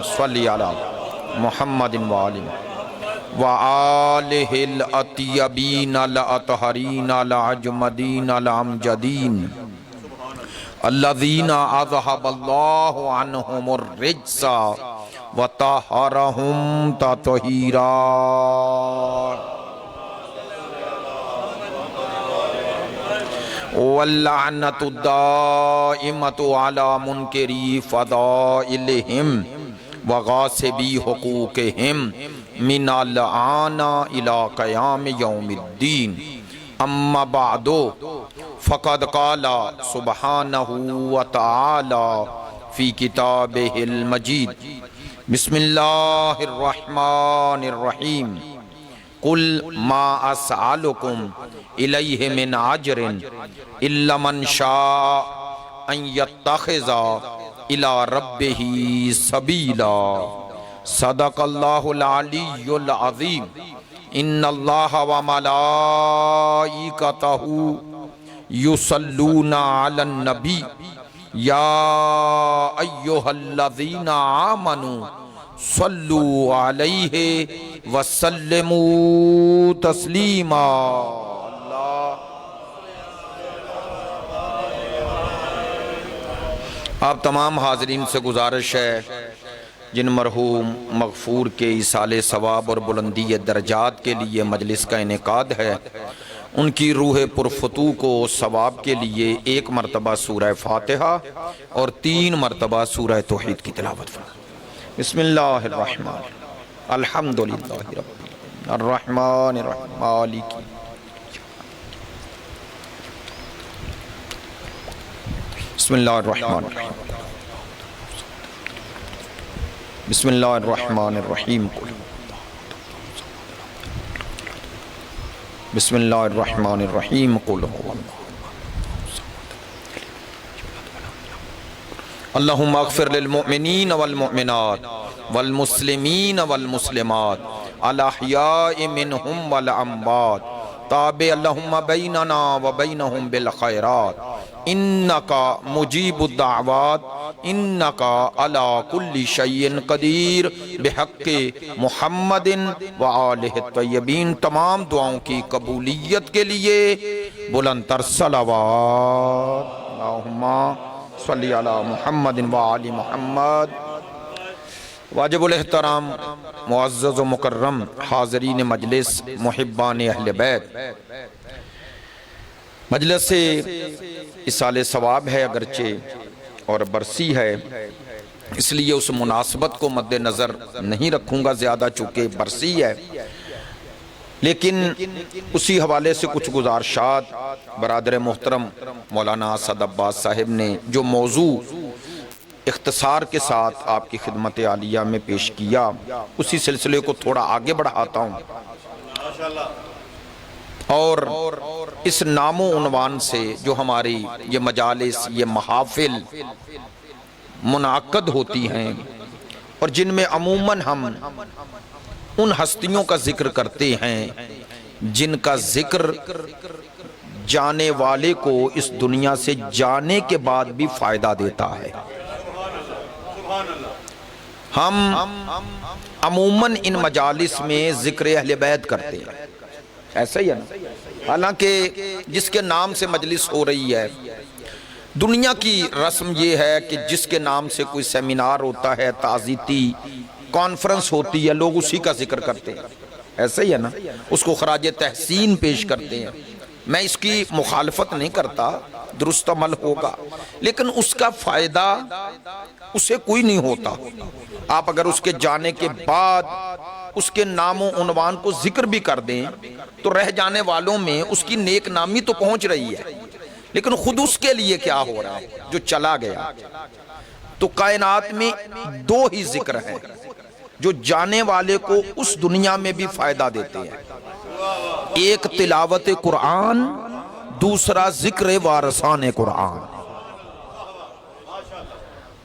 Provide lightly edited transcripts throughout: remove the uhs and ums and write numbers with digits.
सल्ली अला मुहम्मदिन व आलि व आलिहिल अतियबीन अल अतहरीन अल अजमदीन अल अमजदीन अल्लज़ीना अज़हबल्लाहु अन्हुमुर रिज्सा व तहरहुम तत्हीरा। वल्लअनतु दाइमतु अला मुनकरी फ़दाइलिहिम व गासिबी हुकूकिहिम मिनल आना इला क़याम यौमिद्दीन। अम्मा बादो फ़क़द क़ाला सुब्हानहु व तआला फ़ी किताबिहिल मजीद। बिस्मिल्लाहिर रहमानिर रहीम। कुल मा अस्अलुकुम इलैहि मिन अजरिन इल्ला मन शाअ अन यत्तखिज़ा इला रब्बिही सबीला। सदक़ल्लाहुल अलियुल अज़ीम। इन्नल्लाहा व मलाइकतहु युसल्लूना अलन नबी या अय्युहल्लज़ीना आमनू सल्लू अलैहि वसल्लिमू तस्लीमा। आप तमाम हाज़रीन से गुजारिश है जिन मरहूम मग़फ़ूर के इसाले सवाब और बुलंदी दर्जात के लिए मजलिस का इनेकाद है, उनकी रूह पुरफतू को सवाब के लिए एक मरतबा सूरह फातिहा और 3 मरतबा सूरह तौहीद की तिलावत फरमाएं। बिस्मिल्लाहिर्रहमानिर्रहीम। अल्हम्दुलिल्लाहि रब्बिल अर्रहमानिर्रहीम मालिकी बिस्मिल्लाहिर्रहमानिर्रहीम बिस्मिल्लाहिर्रहमानिर्रहीम बिस्मिल्लाहिर्रहमानिर्रहीम। कुल अल्लाहुम्मा अग़फ़िर लिल मुअमिनीन वल मुअमिनात वल मुस्लिमीन वल मुस्लिमात अल अहयाइ मिनहुम वल अम्वात ताबे अल्लाहुम्मा बैनना व बैनहुम बिल खैरात इन्नका मुजीबुद दाअवात इन्नका अला कुल्ली शैइन कदीर बिहक़्क़ि मुहम्मदिन व आलिहि तय्यबीन। तमाम दुआओं की कबूलियत के लिए बुलंदतर सलावत। अल्लाहुम्मा सल्ली अला मुहम्मदिन व आलि मुहम्मद। वाजिबुल एहतराम मुअज़्ज़ज़ व मुकर्रम हाज़रीन मजलिस मुहिब्बान अहले बैत, मजलिस से इसाले सवाब है अगरचे और बरसी है, इसलिए उस मुनासबत को मद्देनज़र नहीं रखूँगा ज़्यादा, चूँकि बरसी है। लेकिन उसी हवाले से कुछ गुज़ारिशात बरादर मोहतरम मौलाना असद अब्बास साहिब ने जो मौजू इख्तिसार के साथ आपकी खिदमत आलिया में पेश किया, उसी सिलसिले को थोड़ा आगे बढ़ाता हूँ और इस नामो उन्वान से जो हमारी ये मजालिस, ये महाफिल मुनाक़द होती हैं और जिनमें अमूमन हम उन हस्तियों का जिक्र करते हैं जिनका जिक्र जाने वाले को इस दुनिया से जाने के बाद भी फायदा देता है। हम अमूमन इन मजालिस में जिक्र अहले बैत करते हैं, ऐसा ही है ना। हालांकि जिसके नाम से मजलिस हो रही है, दुनिया की रस्म ये है कि जिसके नाम से कोई सेमिनार होता है, ताज़ीती कॉन्फ्रेंस होती है, लोग उसी का जिक्र करते हैं, ऐसा ही है ना। उसको खराज तहसीन पेश करते हैं। मैं इसकी मुखालफत नहीं करता, दुरुस्त अमल होगा, लेकिन उसका फ़ायदा उसे कोई नहीं होता। आप अगर उसके जाने के बाद उसके नामो उन्वान को जिक्र भी कर दें तो रह जाने वालों में उसकी नेक नामी तो पहुंच रही है, लेकिन खुद उसके लिए क्या हो रहा है जो चला गया। तो कायनात में 2 ही जिक्र हैं जो जाने वाले को उस दुनिया में भी फायदा देते हैं, एक तिलावत कुरान, दूसरा जिक्र वारसाने कुरान।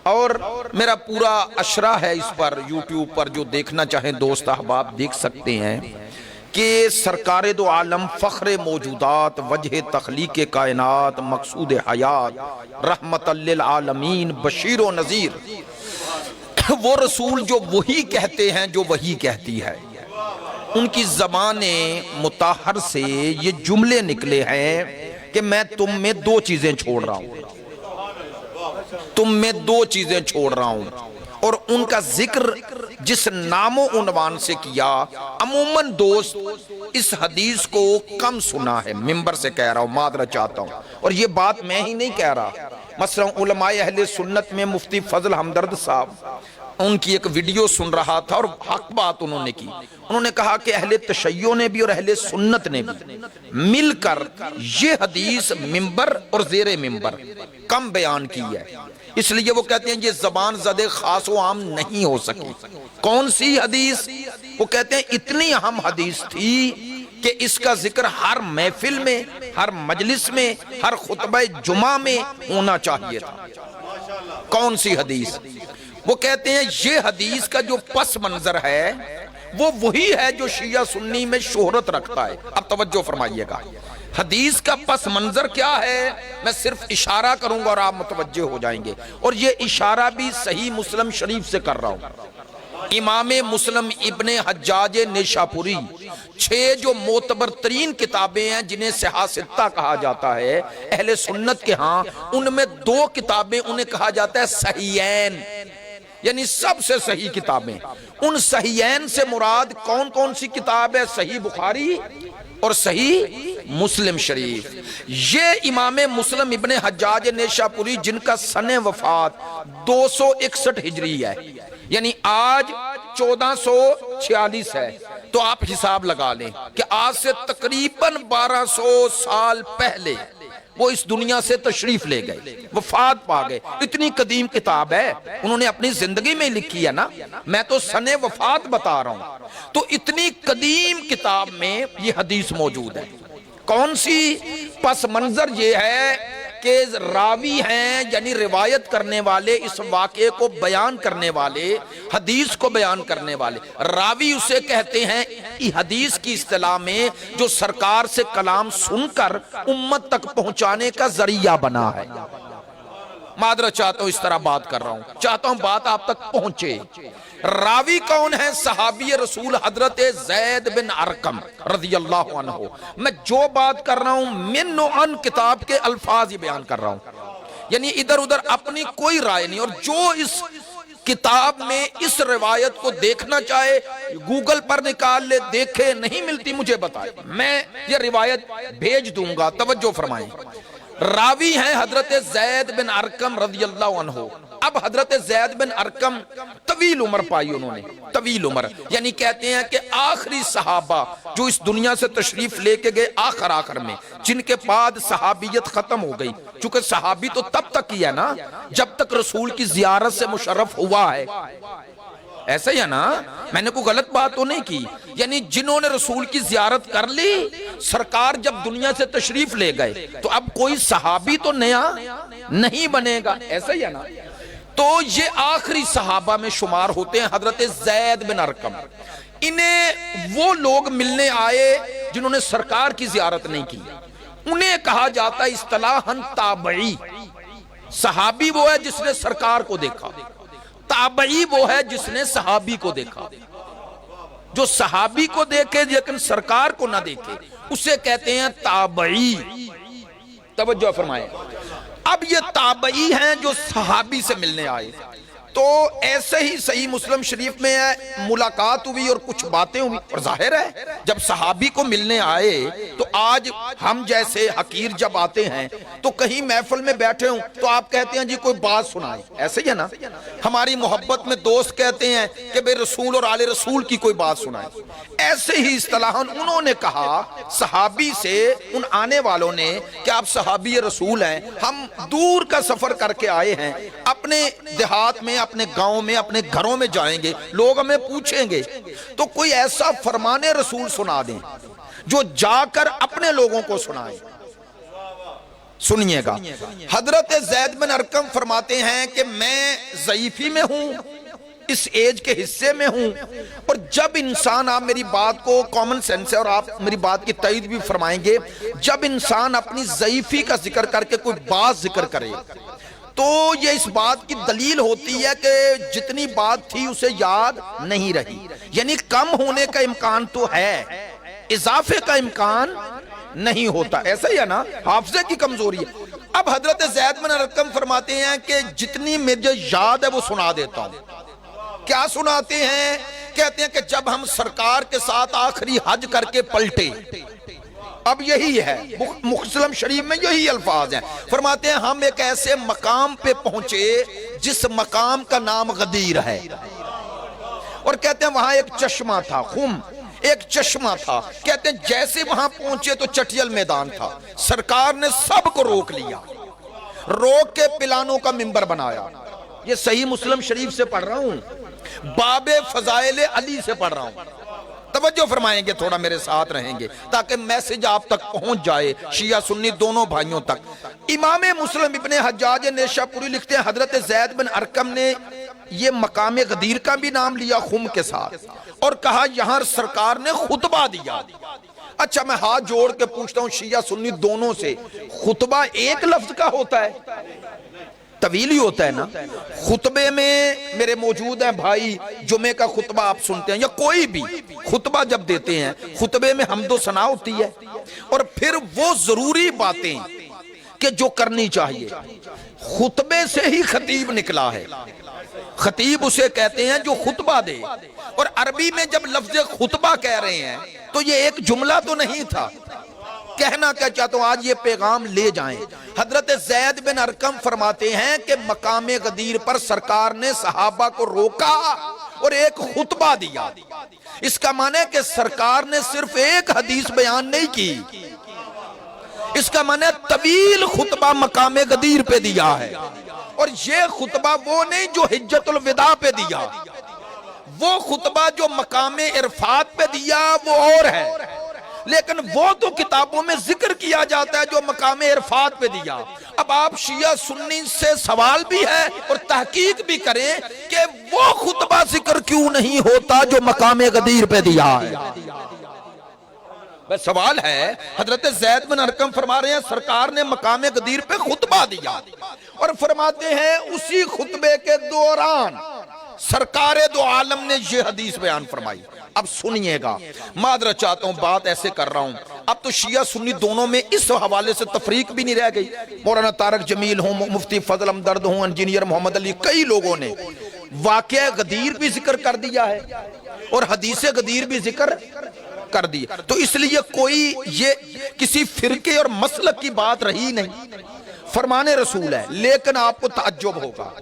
और मेरा पूरा अशरा है इस पर, यूट्यूब पर जो देखना चाहें दोस्त अहबाब देख सकते हैं कि सरकार दो आलम फ़ख्र मौजूदात वजह तख्लीक कायनात मकसूद हयात रहमतल लिल आलमीन बशीर व नज़ीर वो रसूल जो वही कहते हैं जो वही कहती है, उनकी ज़बाने मुताहर से ये जुमले निकले हैं कि मैं तुम में दो चीजें छोड़ रहा हूं, तुम में दो चीजें छोड़ रहा हूं। और उनका जिक्र जिस नामो उन्वान से किया, अमूमन दोस्त इस हदीस को कम सुना है। मिंबर से कह रहा हूं, मादरा चाहता हूं, और ये बात मैं ही नहीं कह रहा। मसलन उलमाए अहले सुन्नत में मुफ्ती फजल हमदर्द साहब, उनकी एक वीडियो सुन रहा था और हक बात उन्होंने की। उन्होंने कहा कि अहले तशय्यो ने भी और अहले सुन्नत ने भी मिलकर ये हदीस मिंबर और जेरे मिंबर कम बयान की है, इसलिए वो कहते हैं ये जबान ज़दे खास व आम नहीं हो सकी। कौन सी हदीस? वो कहते हैं इतनी अहम हदीस थी कि इसका जिक्र हर महफिल में, हर मजलिस में, हर खुतबा जुमा में होना चाहिए था। कौन सी हदीस? वो कहते हैं ये हदीस का जो पस मंजर है वो वही है जो शिया सुन्नी में शोहरत रखता है। अब तवज्जो फरमाइएगा, हदीस का पस मंजर क्या है? मैं सिर्फ इशारा करूंगा और आप मुतवज्जे हो जाएंगे, और ये इशारा भी सही मुस्लिम शरीफ से कर रहा हूं। इमाम मुस्लिम इब्ने हज्जाज नेशापुरी, 6 जो मोतबर तरीन किताबें हैं जिन्हें सिहासित्ता कहा जाता है अहले सुन्नत के यहाँ, उनमें 2 किताबें उन्हें कहा जाता है सहीयैन, यानी सबसे सही किताबें। उन सहीयैन से मुराद कौन कौन सी किताब है? सही बुखारी और सही मुस्लिम शरीफ। ये इमाम मुस्लिम इब्ने हज्जाज नेशापुरी जिनका सने वफात 261 हिजरी है, यानी आज 1446 है, तो आप हिसाब लगा लें कि आज से तकरीबन 1200 साल पहले वो इस दुनिया से तशरीफ ले गए, वफात पा गए। इतनी कदीम किताब है, उन्होंने अपनी जिंदगी में लिखी है ना, मैं तो सने वफात बता रहा हूं। तो इतनी कदीम किताब में ये हदीस मौजूद है। कौन सी? पस मंजर ये है कि रावी हैं, यानी रिवायत करने वाले, इस वाक़े को बयान करने वाले, हदीस को बयान करने वाले, रावी उसे कहते हैं। हदीस की इस्तिलाह में जो सरकार से कलाम सुनकर उम्मत तक पहुंचाने का जरिया बना है। मादरा चाहता हूं इस तरह बात कर रहा हूं, चाहता हूं बात आप तक पहुंचे। रावी कौन है? सहाबी रसूल हजरत ज़ैद बिन अरकम रज़ियल्लाहु अन्हु। मैं जो बात कर रहा हूं मिन अन किताब के अल्फाज ही बयान कर रहा हूं, यानी इधर उधर अपनी कोई राय नहीं। और जो इस किताब में इस रिवायत को देखना चाहे गूगल पर निकाल ले, देखे, नहीं मिलती मुझे बताए, मैं ये रिवायत भेज दूंगा। तवज्जो फरमाएं, रावी हैं हजरत ज़ैद बिन अरकम रज़ियल्लाहु अन्हु। अब हजरत ज़ैद बिन अरकम तवील उम्र पाई उन्होंने, तवील उम्र, यानी कहते हैं कि आखिरी सहाबा जो इस दुनिया से तशरीफ लेके गए आखिर में, जिनके बाद सहाबियत खत्म हो गई। चूंकि सहाबी तो तब तक ही है ना जब तक रसूल की जियारत से मुशर्रफ हुआ है, ऐसा ही है ना? मैंने कोई गलत बात तो नहीं की। यानी जिन्होंने रसूल की जियारत कर ली, सरकार जब दुनिया से तशरीफ ले गए, तो अब कोई सहाबी तो नया नहीं बनेगा, ऐसा ही है ना? तो ये आखिरी सहाबा में शुमार होते हैं हजरत ज़ैद बिन अरकम। इन्हें वो लोग मिलने आए जिन्होंने सरकार की जियारत नहीं की, उन्हें कहा जाता है इस्तिलाहन ताबई। सहाबी वो है जिसने सरकार को देखा, ताबई वो है जिसने सहाबी को देखा। जो सहाबी को देखे लेकिन सरकार को ना देखे उसे कहते हैं ताबई। तवज्जो फरमाएं, अब ये ताबई हैं जो सहाबी से मिलने आए। तो ऐसे ही सही मुस्लिम शरीफ में है, मुलाकात हुई और कुछ बातें हुई, और जाहिर है जब सहाबी को मिलने आए तो आज हम जैसे हकीर जब आते हैं तो कहीं महफिल में बैठे हों तो आप कहते हैं जी कोई बात सुनाए, ऐसे ही है ना? हमारी मोहब्बत में दोस्त कहते हैं कि भाई रसूल और आले रसूल की कोई बात सुनाए। ऐसे ही इस्तिलाहन उन्होंने कहा सहाबी से, उन आने वालों ने, कि आप सहाबी रसूल हैं, हम दूर का सफर करके आए हैं, अपने देहात में, अपने गांव में, अपने घरों में जाएंगे, लोग हमें पूछेंगे, तो कोई ऐसा फरमाने रसूल सुना दें जो जाकर अपने लोगों को सुनाए। सुनिएगा, हजरत ज़ैद बिन अरकम फरमाते हैं कि मैं ज़ईफी में हूं, इस एज के हिस्से में हूं, और जब इंसान, आप मेरी बात को, कॉमन सेंस है और आप मेरी बात की तईद भी फरमाएंगे, जब इंसान अपनी ज़ईफी का जिक्र करके कोई बात जिक्र करे तो ये इस बात की दलील होती है कि जितनी बात थी उसे याद नहीं रही, यानी कम होने का इम्कान तो है, इजाफे का इम्कान नहीं होता। ऐसा ही है ना, हाफजे की कमजोरी है। अब हजरत ज़ैद बिन अरकम फरमाते हैं कि जितनी मुझे याद है वो सुना देता हूं। क्या सुनाते हैं? कहते हैं कि जब हम सरकार के साथ आखिरी हज करके पलटे, अब यही है मुस्लिम शरीफ में यही अल्फाज हैं, फरमाते हैं हम एक ऐसे मकाम पे पहुंचे जिस मकाम का नाम गदीर है, और कहते हैं वहां एक चश्मा था, खुम एक चश्मा था। कहते हैं जैसे वहां पहुंचे तो चटियल मैदान था। सरकार ने सबको रोक लिया, रोक के पिलानों का मिंबर बनाया। ये सही मुस्लिम शरीफ से पढ़ रहा हूं, बाबे फजाइल अली से पढ़ रहा हूं। तवज्जो फरमाएंगे, थोड़ा मेरे साथ रहेंगे ताकि मैसेज आप तक पहुंच जाए, शिया सुन्नी दोनों भाइयों तक। इमाम मुस्लिम इब्ने हज्जाज नेशापुरी लिखते हैं हजरत ज़ैद बिन अरकम ने ये मकाम गदीर का भी नाम लिया खुम के साथ, और कहा यहां सरकार ने खुतबा दिया। अच्छा, मैं हाथ जोड़ के पूछता हूं शिया सुन्नी दोनों से, खुतबा एक लफ्ज का होता है? तवील ही होता है ना। खुतबे में मेरे मौजूद हैं भाई, जुमे का खुतबा आप सुनते हैं, या कोई भी खुतबा जब देते हैं, खुतबे में हम्दो सना होती है, और फिर वो जरूरी बातें कि जो करनी चाहिए, खुतबे से ही खतीब निकला है। खतीब उसे कहते हैं जो खुतबा दे, और अरबी में जब लफ्ज खुतबा कह रहे हैं तो ये एक जुमला तो नहीं था। कहना क्या चाहता हूं, आज ये पैगाम ले जाएं। हजरत ज़ैद बिन अरकम फरमाते हैं कि मकाम गदीर पर सरकार ने सहाबा को रोका और एक खुतबा दिया। इसका माने है कि सरकार ने सिर्फ एक हदीस बयान नहीं की, इसका माने तवील खुतबा मकाम गदीर पे दिया है। और ये खुतबा वो नहीं जो हिज्जतुल विदा पे दिया, वो खुतबा जो मकाम इरफात पे दिया वो और है, लेकिन वो तो किताबों में जिक्र किया जाता है जो मकाम इरफात पे दिया। अब आप शिया सुन्नी से सवाल भी है और तहकीक भी करें कि वो खुतबा जिक्र क्यों नहीं होता जो मकाम गदीर पे दिया है। बस सवाल है, हजरत ज़ैद बिन अरकम फरमा रहे हैं सरकार ने मकाम गदीर पे खुतबा दिया, और फरमाते हैं उसी खुतबे के दौरान सरकार दो आलम ने ये हदीस बयान फरमाई। अब सुनिएगा, मादरत चाहता हूं, बात ऐसे कर रहा हूं, अब तो शिया सुन्नी दोनों में इस हवाले से तफरीक भी नहीं रह गई। मौलाना तारक जमील हो, मुफ्ती फजल हमदर्द हो, इंजीनियर मोहम्मद अली, कई लोगों ने वाक़या गदीर भी जिक्र कर दिया है और हदीस गदीर भी जिक्र कर दी। तो इसलिए कोई ये किसी फिरके और मसलक की बात रही नहीं, फरमाने रसूल है। लेकिन आपको ताज्जुब होगा,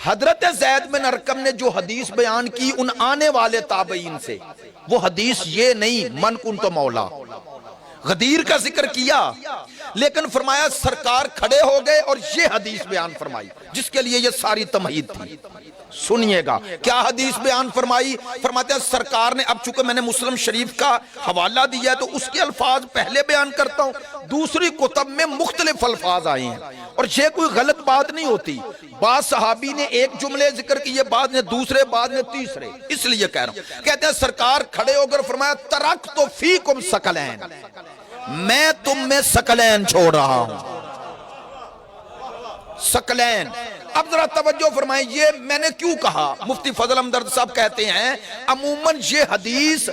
हजरत ज़ैद बिन अरकम ने जो हदीस बयान की उन आने वाले ताबईन से, वो हदीस ये नहीं मन कुन तो मौला, गदीर का जिक्र किया, लेकिन फरमाया सरकार खड़े हो गए और ये हदीस बयान फरमाई जिसके लिए ये सारी तमहीद थी। सुनिएगा क्या हदीस बयान फरमाई। फरमाते हैं सरकार ने, अब चूंकि मैंने मुस्लिम शरीफ का हवाला दिया है तो उसके अल्फाज पहले बयान करता हूं, दूसरी कुतब में मुख्तलिफ अल्फाज आए हैं और ये कोई गलत बात नहीं होती। बाद सहाबी ने एक जुमले जिक्र किए, बाद ने दूसरे, बाद ने तीसरे, इसलिए कह रहा हूं। कहते हैं सरकार खड़े होकर फरमाया तरक तो फीकुम सकलैन, मैं तुम में सकलैन छोड़ रहा हूं, सकलैन। अब जरा तवज्जो फरमाएं, ये मैंने क्यों कहा। मुफ्ती फजल हमदर्द साहब कहते हैं अमूमन ये हदीस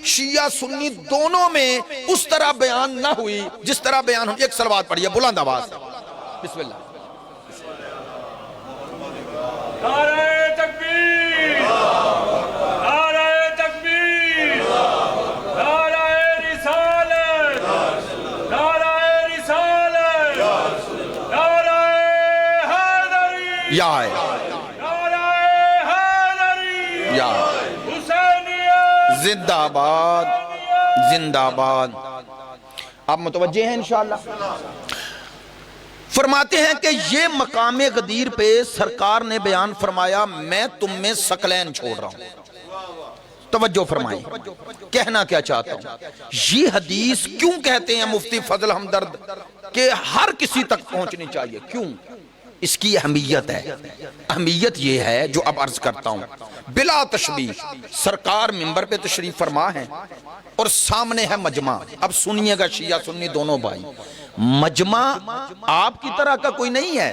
शिया सुन्नी दोनों में उस तरह बयान ना हुई जिस तरह बयान हुई। एक सलवात पढ़िए बुलंद आवाज, बिस्मिल्लाह। नारे तकबीर, नारे तकबीर, नारे रिसालत, नारे रिसालत, नारे हैदरी, या है, नारे हैदरी, या हुसैनियत जिंदाबाद, जिंदाबाद। आप मुतवज्जे हैं इंशाअल्लाह। फरमाते हैं कि ये मकाम गदीर पे सरकार ने बयान फरमाया मैं तुम में सकलैन छोड़ रहा हूं। तवज्जो फरमाएं, कहना क्या चाहता हूं। ये हदीस क्यों कहते हैं मुफ्ती फजल हमदर्द के हर किसी तक पहुंचनी चाहिए, क्यों? इसकी अहमियत है। अहमियत ये है जो अब अर्ज करता हूं बिला तशबीह। सरकार मिंबर पे तशरीफ फरमा है और सामने है मजमा। अब सुनिएगा शिया सुन्नी दोनों भाई, मजमा आपकी तरह का कोई नहीं है,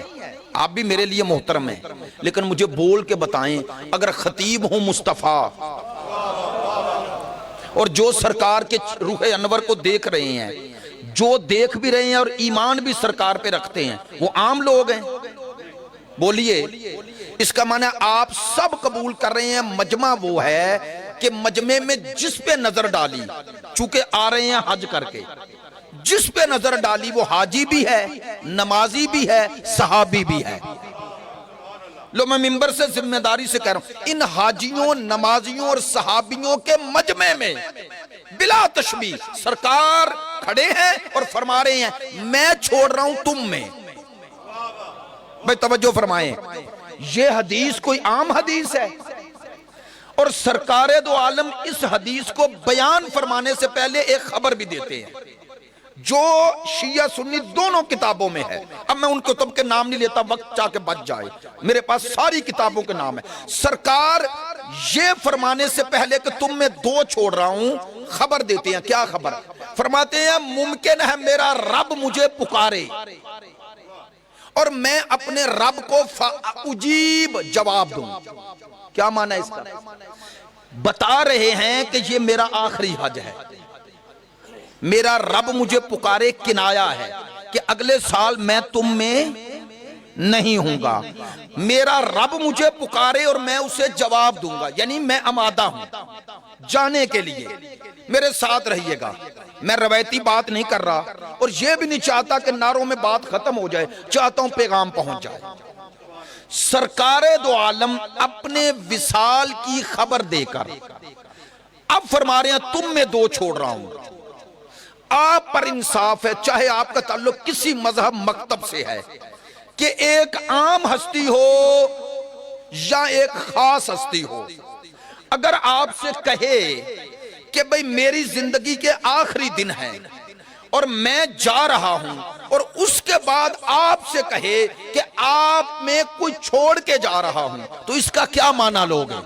आप भी मेरे लिए मोहतरम हैं, लेकिन मुझे बोल के बताएं, अगर खतीब हूं मुस्तफ़ा और जो सरकार के रूह अनवर को देख रहे हैं, जो देख भी रहे हैं और ईमान भी सरकार पे रखते हैं, वो आम लोग हैं? बोलिए, इसका माना आप सब कबूल कर रहे हैं मजमा वो है कि मजमे में जिस पे नजर डाली, चूंकि आ रहे हैं हज करके, जिस पे नजर डाली वो हाजी भी है, नमाजी भी है, सहाबी भी है। लो, मैं मिंबर से जिम्मेदारी से कह रहा हूं, इन हाजियों, नमाजियों और सहाबियों के मजमे में बिला तशबीह सरकार खड़े हैं और फरमा रहे हैं मैं छोड़ रहा हूं तुम में। भाई तवज्जो फरमाएं, ये हदीस कोई आम हदीस है? और सरकारे दो आलम इस हदीस को बयान फरमाने से पहले एक खबर भी देते हैं जो शिया सुन्नी दोनों किताबों में है। अब मैं उन कुतुब के नाम नहीं लेता, वक्त चाह के बच जाए, मेरे पास सारी किताबों के नाम है। सरकार ये फरमाने से पहले कि तुम में दो छोड़ रहा हूं, खबर देते हैं। क्या खबर? फरमाते हैं मुमकिन है मेरा रब मुझे पुकारे और मैं अपने रब को उजीब जवाब दूं। क्या माना इसका? बता रहे हैं कि ये मेरा आखिरी हज है, मेरा रब मुझे पुकारे किनाया है कि अगले साल मैं तुम में नहीं हूंगा। मेरा रब मुझे पुकारे और मैं उसे जवाब दूंगा, यानी मैं आमादा हूं जाने के लिए, मेरे साथ रहिएगा। मैं रवायती बात नहीं कर रहा और यह भी नहीं चाहता कि नारों में बात खत्म हो जाए, चाहता हूं पैगाम पहुंच जाए। सरकारे दो आलम अपने विसाल की खबर देकर अब फरमा रहे हैं तुम में दो छोड़ रहा हूं। आप पर इंसाफ है, चाहे आपका ताल्लुक किसी मजहब मकतब से है, कि एक आम हस्ती हो या एक खास हस्ती हो, अगर आपसे कहे कि भाई मेरी जिंदगी के आखिरी दिन है और मैं जा रहा हूं, और उसके बाद आपसे कहे कि आप में कोई छोड़ के जा रहा हूं, तो इसका क्या माना लोगे?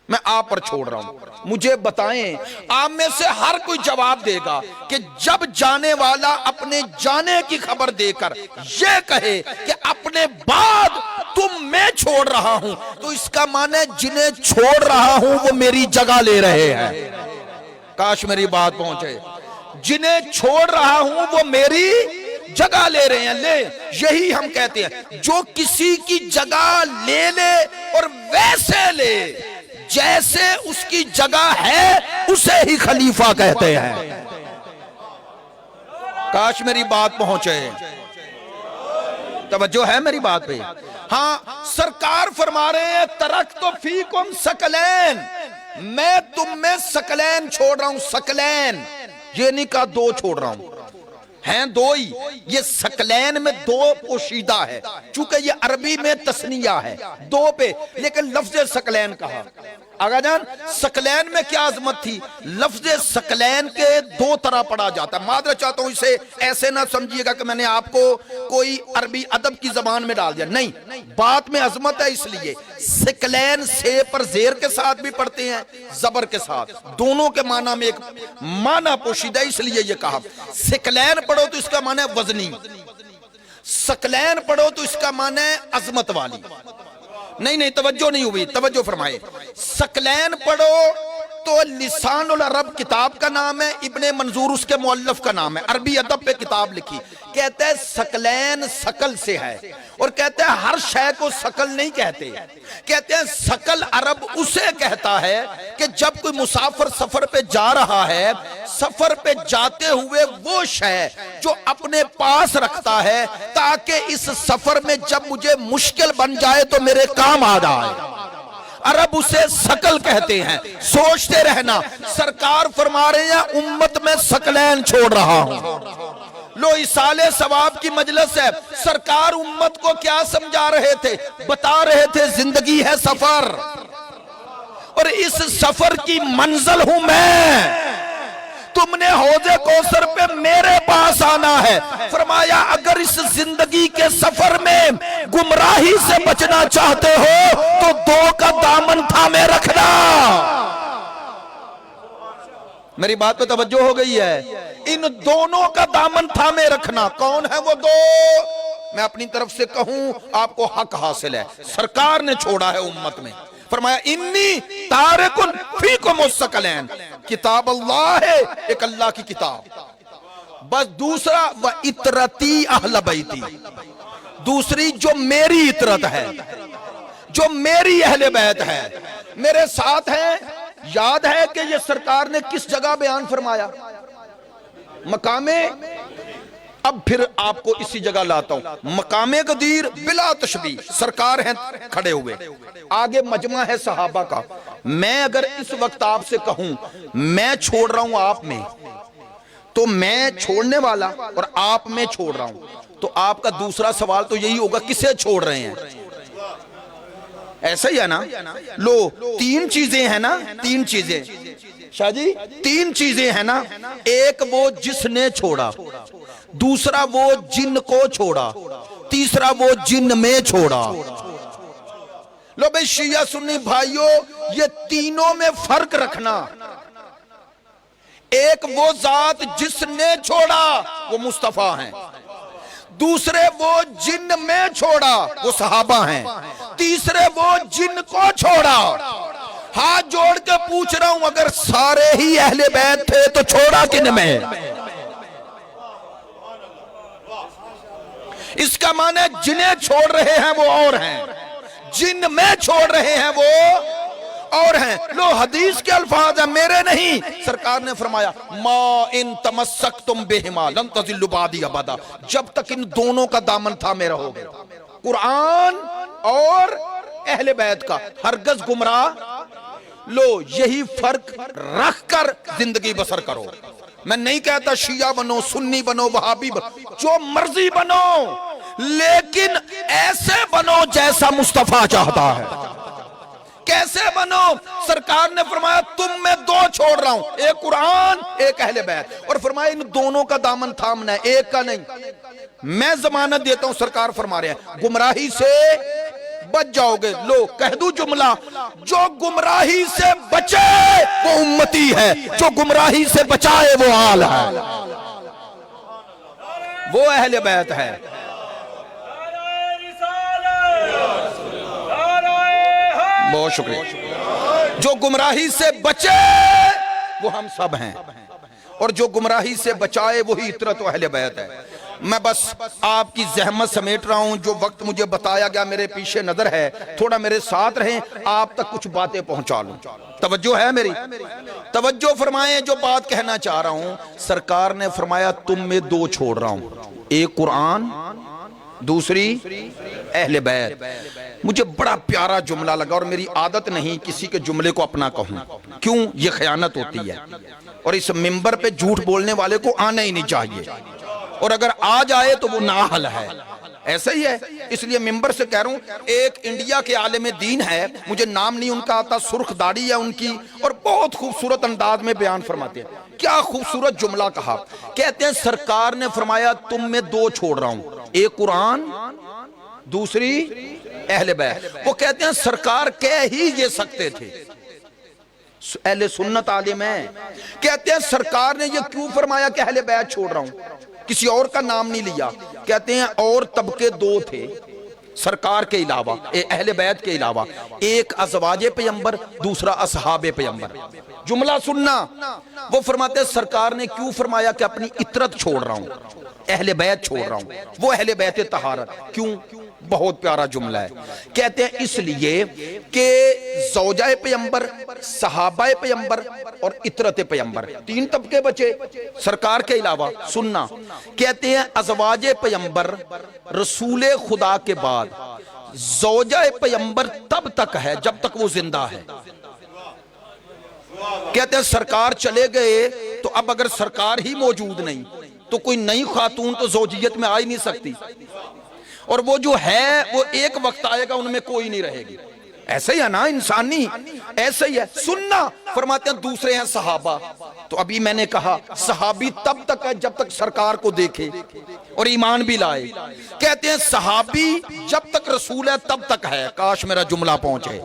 मैं आप पर छोड़ रहा हूं, मुझे बताएं। आप में से हर कोई जवाब देगा कि जब जाने वाला अपने जाने की खबर देकर यह कहे कि अपने बाद तुम मैं छोड़ रहा हूं, तो इसका माने जिन्हें छोड़ रहा हूं वो मेरी जगह ले रहे हैं। काश मेरी बात पहुंचे। जिन्हें छोड़ रहा हूं वो मेरी जगह ले रहे हैं। ले, यही हम कहते हैं, जो किसी की जगह ले ले और वैसे ले जैसे उसकी जगह है, उसे ही खलीफा कहते हैं। काश मेरी बात पहुंचे, तवज्जो है मेरी बात पे? हाँ, सरकार फरमा रहे हैं तरक तो फीकुम सकलैन, मैं तुम में सकलैन छोड़ रहा हूं। सकलैन ये नहीं कहा दो छोड़ रहा हूं, हैं दो ही। ये सकलैन में दो पोशीदा है, चूंकि ये अरबी में तस्निया है दो पे, लेकिन लफ्ज सकलैन कहा। आगा जान, सकलैन में क्या अजमत थी? लफ्ज सकलैन के दो तरह पढ़ा जाता है। मादर चाहता हूं इसे ऐसे ना समझिएगा कि मैंने आपको कोई अरबी अदब की जबान में डाल दिया, नहीं, बात में अजमत है। इसलिए सकलैन से पर जेर के साथ भी पढ़ते हैं, जबर के साथ, दोनों के माना में एक माना पोशीदा, इसलिए ये कहा। सकलैन पढ़ो तो इसका माना है वजनी, सकलैन पढ़ो तो इसका माना है अजमत वाली। नहीं, तवज्जो नहीं हुई, तवज्जो फरमाए। सकलैन पढ़ो तो लिसानुल अरब किताब का नाम है, इब्ने मंजूर उसके मुअल्लिफ का नाम है, अरबी अदब पे किताब लिखी। कहते हैं सकलैन सकल से है, और कहते हैं हर शय को सकल नहीं कहते। कहते हैं सकल अरब उसे कहता है कि जब कोई मुसाफिर सफर पे जा रहा है, सफर पे जाते हुए वो शय जो अपने पास रखता है ताकि इस सफर में जब मुझे मुश्किल बन जाए तो मेरे काम आ जाए, अरब उसे सकल कहते हैं। सोचते रहना, सरकार फरमा रहे हैं उम्मत में सकलैन छोड़ रहा हूं। लो, इसाले सवाब की मजलिस है। सरकार उम्मत को क्या समझा रहे थे? बता रहे थे जिंदगी है सफर, और इस सफर की मंजिल हूं मैं। तुमने हौजे कौसर पे मेरे पास आना है। फरमाया अगर इस जिंदगी के सफर में गुमराही से बचना चाहते हो तो दो का दामन थामे रखना। मेरी बात पे तवज्जो हो गई है? इन दोनों का दामन थामे रखना। कौन है वो दो? मैं अपनी तरफ से कहूं आपको हक हासिल है। सरकार ने छोड़ा है उम्मत में, फरमाया इन्नी तारिकुन फीकुम मुस्तकलैन, किताब अल्लाह है, एक अल्लाह की किताब। बस दूसरा व इतरती अहल बैती, दूसरी जो मेरी इतरत है, जो मेरी अहले बैत है, मेरे साथ है। याद है कि ये सरकार ने किस जगह बयान फरमाया? मकामे, अब फिर आपको इसी जगह लाता हूं। मकामे गदीर बिला तशबी, सरकार है खड़े हुए, आगे मजमा है सहाबा का। मैं अगर इस वक्त आपसे कहूं मैं छोड़ रहा हूं आप में, तो मैं छोड़ने वाला और आप में छोड़ रहा हूं, तो आपका दूसरा सवाल तो यही होगा किसे छोड़ रहे हैं? ऐसा ही है ना? लो, तीन चीजें हैं ना, तीन चीजें शाह जी, तीन चीजें हैं ना। एक वो जिसने छोड़ा, दूसरा वो जिन को छोड़ा, तीसरा वो जिन में छोड़ा। लो भाई शिया सुन्नी भाइयों, ये तीनों में फर्क रखना। एक वो जात जिसने छोड़ा वो मुस्तफा हैं, दूसरे वो जिन में छोड़ा वो सहाबा हैं, तीसरे वो जिन को छोड़ा। हाथ जोड़ के पूछ रहा हूं, अगर सारे ही अहले बैत थे तो छोड़ा किन में? इसका माने जिन्हें छोड़ रहे हैं वो और हैं, जिन में छोड़ रहे हैं वो और हैं। लो हदीस के अल्फाज है, मेरे नहीं। सरकार ने फरमाया मा इन तमस्सक तुम बेहिमा लन तज़िल्लु बादी अबदा, जब तक इन दोनों का दामन थामे रहोगे, कुरान और अहले बैत का, हरगज गुमराह। लो यही फर्क रख कर जिंदगी बसर करो। मैं नहीं कहता शिया बनो, सुन्नी बनो, वहाबी बनो, जो मर्जी बनो, लेकिन ऐसे बनो जैसा मुस्तफा चाहता है। कैसे बनो? सरकार ने फरमाया तुम मैं दो छोड़ रहा हूं, एक कुरान एक अहले बैत, और फरमाया इन दोनों का दामन थामना है, एक का नहीं। मैं जमानत देता हूं, सरकार फरमा रहे हैं गुमराही से बच जाओगे। लो कह दूं जुमला, जो गुमराही से बचे वो उम्मती है, जो गुमराही से बचाए वो आल है, वो अहले बैत है। बहुत शुक्रिया। जो गुमराही से बचे वो हम सब हैं, और जो गुमराही से बचाए वही इतरत व अहले बैत है। मैं बस आपकी जहमत समेट रहा हूं, जो वक्त मुझे बताया गया मेरे पीछे नजर है, थोड़ा मेरे साथ रहें, आप तक कुछ बातें पहुंचा लूं। तवज्जो है मेरी? तवज्जो फरमाएं जो बात कहना चाह रहा हूं। सरकार ने फरमाया तुम में दो छोड़ रहा हूं, एक कुरान, दूसरी अहले बैत। मुझे बड़ा प्यारा जुमला लगा, और मेरी आदत नहीं किसी के जुमले को अपना कहूं, क्यों? ये खयानत होती है, और इस मिंबर पे झूठ बोलने वाले को आना ही नहीं चाहिए, और अगर आ जाए तो वो नाहल है। ऐसा ही है, इसलिए मिंबर से कह रहा हूं। एक इंडिया के आलिम दीन है, मुझे नाम नहीं उनका आता, सुर्ख दाढ़ी है उनकी, और बहुत खूबसूरत अंदाज में बयान फरमाते हैं। क्या खूबसूरत जुमला कहा। कहते हैं सरकार ने फरमाया तुम में दो छोड़ रहा हूं, एक कुरान, दूसरी अहले बैत। वो कहते हैं सरकार कह ही ये सकते थे, अहले सुन्नत आलिम है। कहते हैं सरकार ने ये क्यों फरमाया कि अहले बैत छोड़ रहा हूं, किसी और का नाम नहीं लिया। कहते हैं और तबके दो थे सरकार के अलावा, अहले बैत के अलावा, एक अज़वाजे पैगंबर, दूसरा असहाबे पैगंबर। जुमला सुनना, वो फरमाते हैं सरकार ने क्यों फरमाया कि अपनी इतरत छोड़ रहा हूं, अहले बैत छोड़ रहा हूं, वो अहले बैत तहारत। क्यों? बहुत प्यारा जुमला है। कहते हैं इसलिए कि ज़ौजाए पैगंबर, सहाबाए पैगंबर और इतरत पैगंबर, तीन तबके बचे सरकार के अलावा। सुनना, कहते हैं अज़वाजे पैगंबर रसूले खुदा के बाद ज़ौजाए पैगंबर तब तक है जब तक वो जिंदा है। कहते हैं सरकार चले गए तो अब अगर सरकार ही मौजूद नहीं तो कोई नई खातून तो ज़ौजियत में आ ही नहीं सकती, और वो जो है वो एक वक्त आएगा उनमें कोई नहीं रहेगी। ऐसा ही है ना, इंसानी ऐसा ही है। सुनना, फरमाते हैं दूसरे हैं सहाबा। तो अभी मैंने कहा सहाबी तब तक है जब तक सरकार को देखे और ईमान भी लाए। कहते हैं सहाबी जब तक रसूल है तब तक है। काश मेरा जुमला पहुंचे।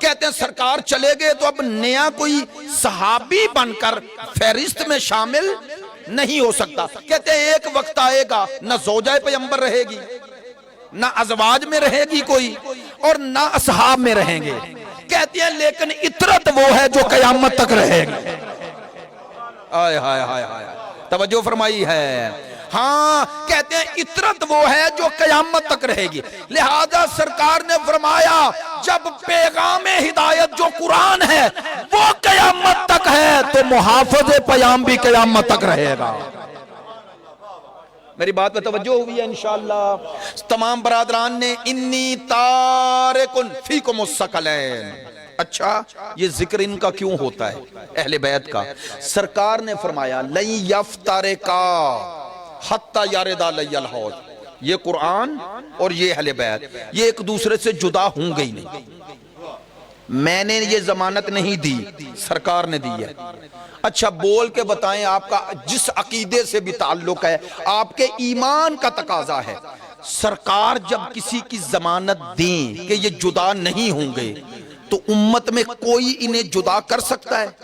कहते हैं सरकार चले गए तो अब नया कोई सहाबी बनकर फहरिस्त में शामिल नहीं हो सकता। कहते हैं एक वक्त आएगा न ज़ौजाए पैगंबर रहेगी ना अजवाज में रहेगी कोई और ना असहाब में रहेंगे। कहते हैं लेकिन इतरत वो है जो कयामत तक रहेगी। आय हाय हाय हाय, तवज्जो फरमाई है। हाँ, कहते हैं इतरत वो है जो कयामत तक रहेगी। लिहाजा सरकार ने फरमाया जब पैगाम हिदायत जो कुरान है वो कयामत तक है तो मुहाफ़िज़ पैगाम भी कयामत तक रहेगा। मेरी बात पे तवज्जो हुई है इंशाअल्लाह। तमाम बरादरान ने इन्नी तारिकुन फीकुमुस सकलैन। अच्छा, ये जिक्र इनका क्यों होता है अहले बैत का? सरकार ने फरमाया लई यफ्तारिका हत्ता यारिदा लैल हौज। ये कुरान और ये अहले बैत ये एक दूसरे से जुदा होंगे ही नहीं। मैंने ये जमानत नहीं दी, सरकार ने दी है। अच्छा, बोल के बताएं आपका जिस अकीदे से भी ताल्लुक है, आपके ईमान का तकाजा है। सरकार जब किसी की जमानत दें कि ये जुदा नहीं होंगे तो उम्मत में कोई इन्हें जुदा कर सकता है?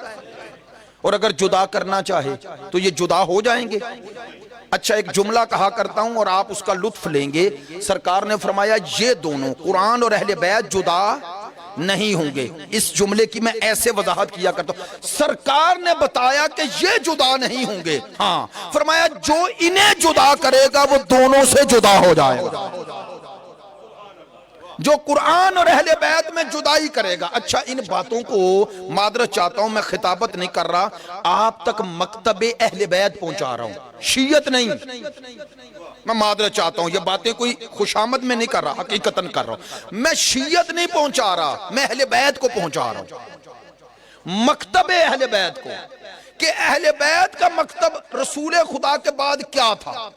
और अगर जुदा करना चाहे तो ये जुदा हो जाएंगे? अच्छा, एक जुमला कहा करता हूं और आप उसका लुत्फ लेंगे। सरकार ने फरमाया ये दोनों कुरान और अहले बैत जुदा नहीं होंगे। इस जुमले की मैं ऐसे वजाहत किया करता हूं, सरकार ने बताया कि ये जुदा नहीं होंगे। हाँ, फरमाया जो इन्हें जुदा करेगा वो दोनों से जुदा हो जाएगा। जो कुरान और अहले बैत में जुदाई करेगा। अच्छा, इन बातों को मादरत चाहता हूं, मैं खिताबत नहीं कर रहा, आप तक मकतबे अहले बैत पहुंचा रहा हूं, शीयत नहीं। मैं मादरत चाहता हूं, ये बातें कोई खुशामद में नहीं कर रहा, हकीकतन कर रहा हूं। मैं शीयत नहीं पहुंचा रहा, मैं अहले बैत को पहुंचा रहा हूं, मकतबे अहले बैत को। कि अहले बैत का मकतब रसूल खुदा के बाद क्या था?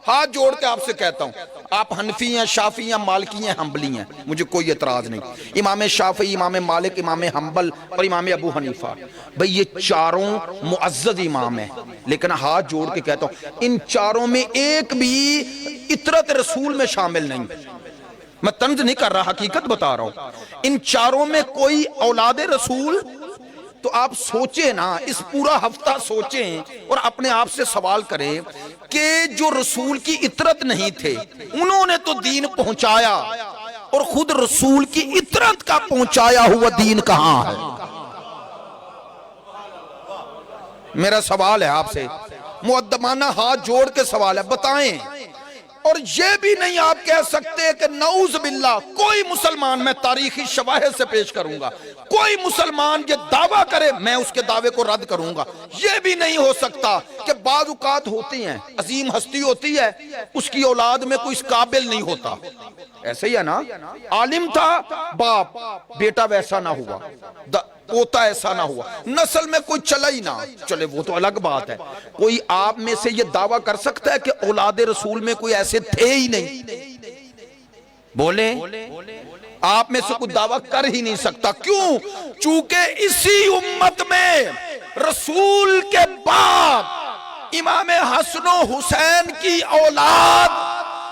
हाथ जोड़ के आपसे कहता हूं, आप हनफी हैं, शाफी हैं, मालिकी हैं, हम्बली हैं, मुझे कोई एतराज नहीं। इमाम शाफी, इमाम मालिक, इमाम हम्बल और इमाम अबू हनीफा, भाई ये चारों मुअज्जज इमाम हैं। लेकिन हाथ जोड़ के कहता हूं इन चारों में एक भी इतरत रसूल में शामिल नहीं। मैं तंज नहीं कर रहा, हकीकत बता रहा हूं। इन चारों में कोई औलादे रसूल, तो आप सोचें ना, इस पूरा हफ्ता सोचें और अपने आप से सवाल करें कि जो रसूल की इतरत नहीं थे उन्होंने तो दीन पहुंचाया, और खुद रसूल की इतरत का पहुंचाया हुआ दीन कहां है? मेरा सवाल है आपसे, मुअद्दबाना हाथ जोड़ के सवाल है, बताएं। और ये भी नहीं आप कह सकते कि नऊज़ बिल्लाह कोई मुसलमान, मैं तारीखी शवाहिद से पेश करूंगा, कोई मुसलमान ये दावा करे मैं उसके दावे को रद्द करूंगा। ये भी नहीं हो सकता कि बाज़ औक़ात होती हैं, अजीम हस्ती होती है, उसकी औलाद में कोई इस काबिल नहीं होता। ऐसे ही है ना, आलिम था बाप, बेटा वैसा ना हुआ, पोता ऐसा ना हुआ, नस्ल में कोई चला ही ना चले, वो तो अलग बात है। कोई आप में से ये दावा कर सकता है कि औलादे रसूल में कोई ऐसे थे ही नहीं? बोले, आप में से कोई दावा कर ही नहीं सकता। क्यों? चूंकि इसी उम्मत में रसूल के बाद इमाम हसन हुसैन की औलाद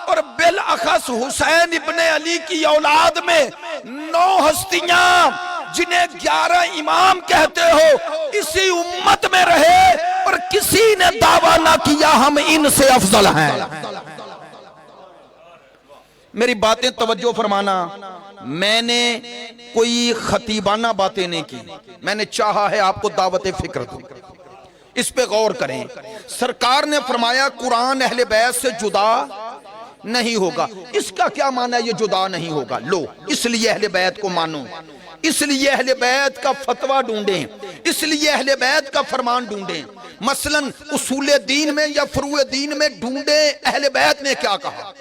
और बिलअखस हुसैन इब्ने अली की औलाद में 9 हस्तियां जिन्हें 11 इमाम कहते हो इसी उम्मत में रहे, और किसी ने दावा ना किया हम इनसे अफजल हैं। मेरी बातें तवज्जो फरमाना, मैंने कोई खतीबाना बातें नहीं की, मैंने चाहा है आपको दावत फिक्र दूं, इस पे गौर करें। सरकार ने फरमाया कुरान अहले बैत से जुदा नहीं होगा। इसका क्या माना है ये जुदा नहीं होगा? लो, इसलिए अहले बैत को मानो, इसलिए अहले बैत का फतवा ढूंढें, इसलिए अहले बैत का फरमान ढूंढें। मसलन उसूले दीन में या फुरूए दीन में ढूंढें अहले बैत ने क्या कहा।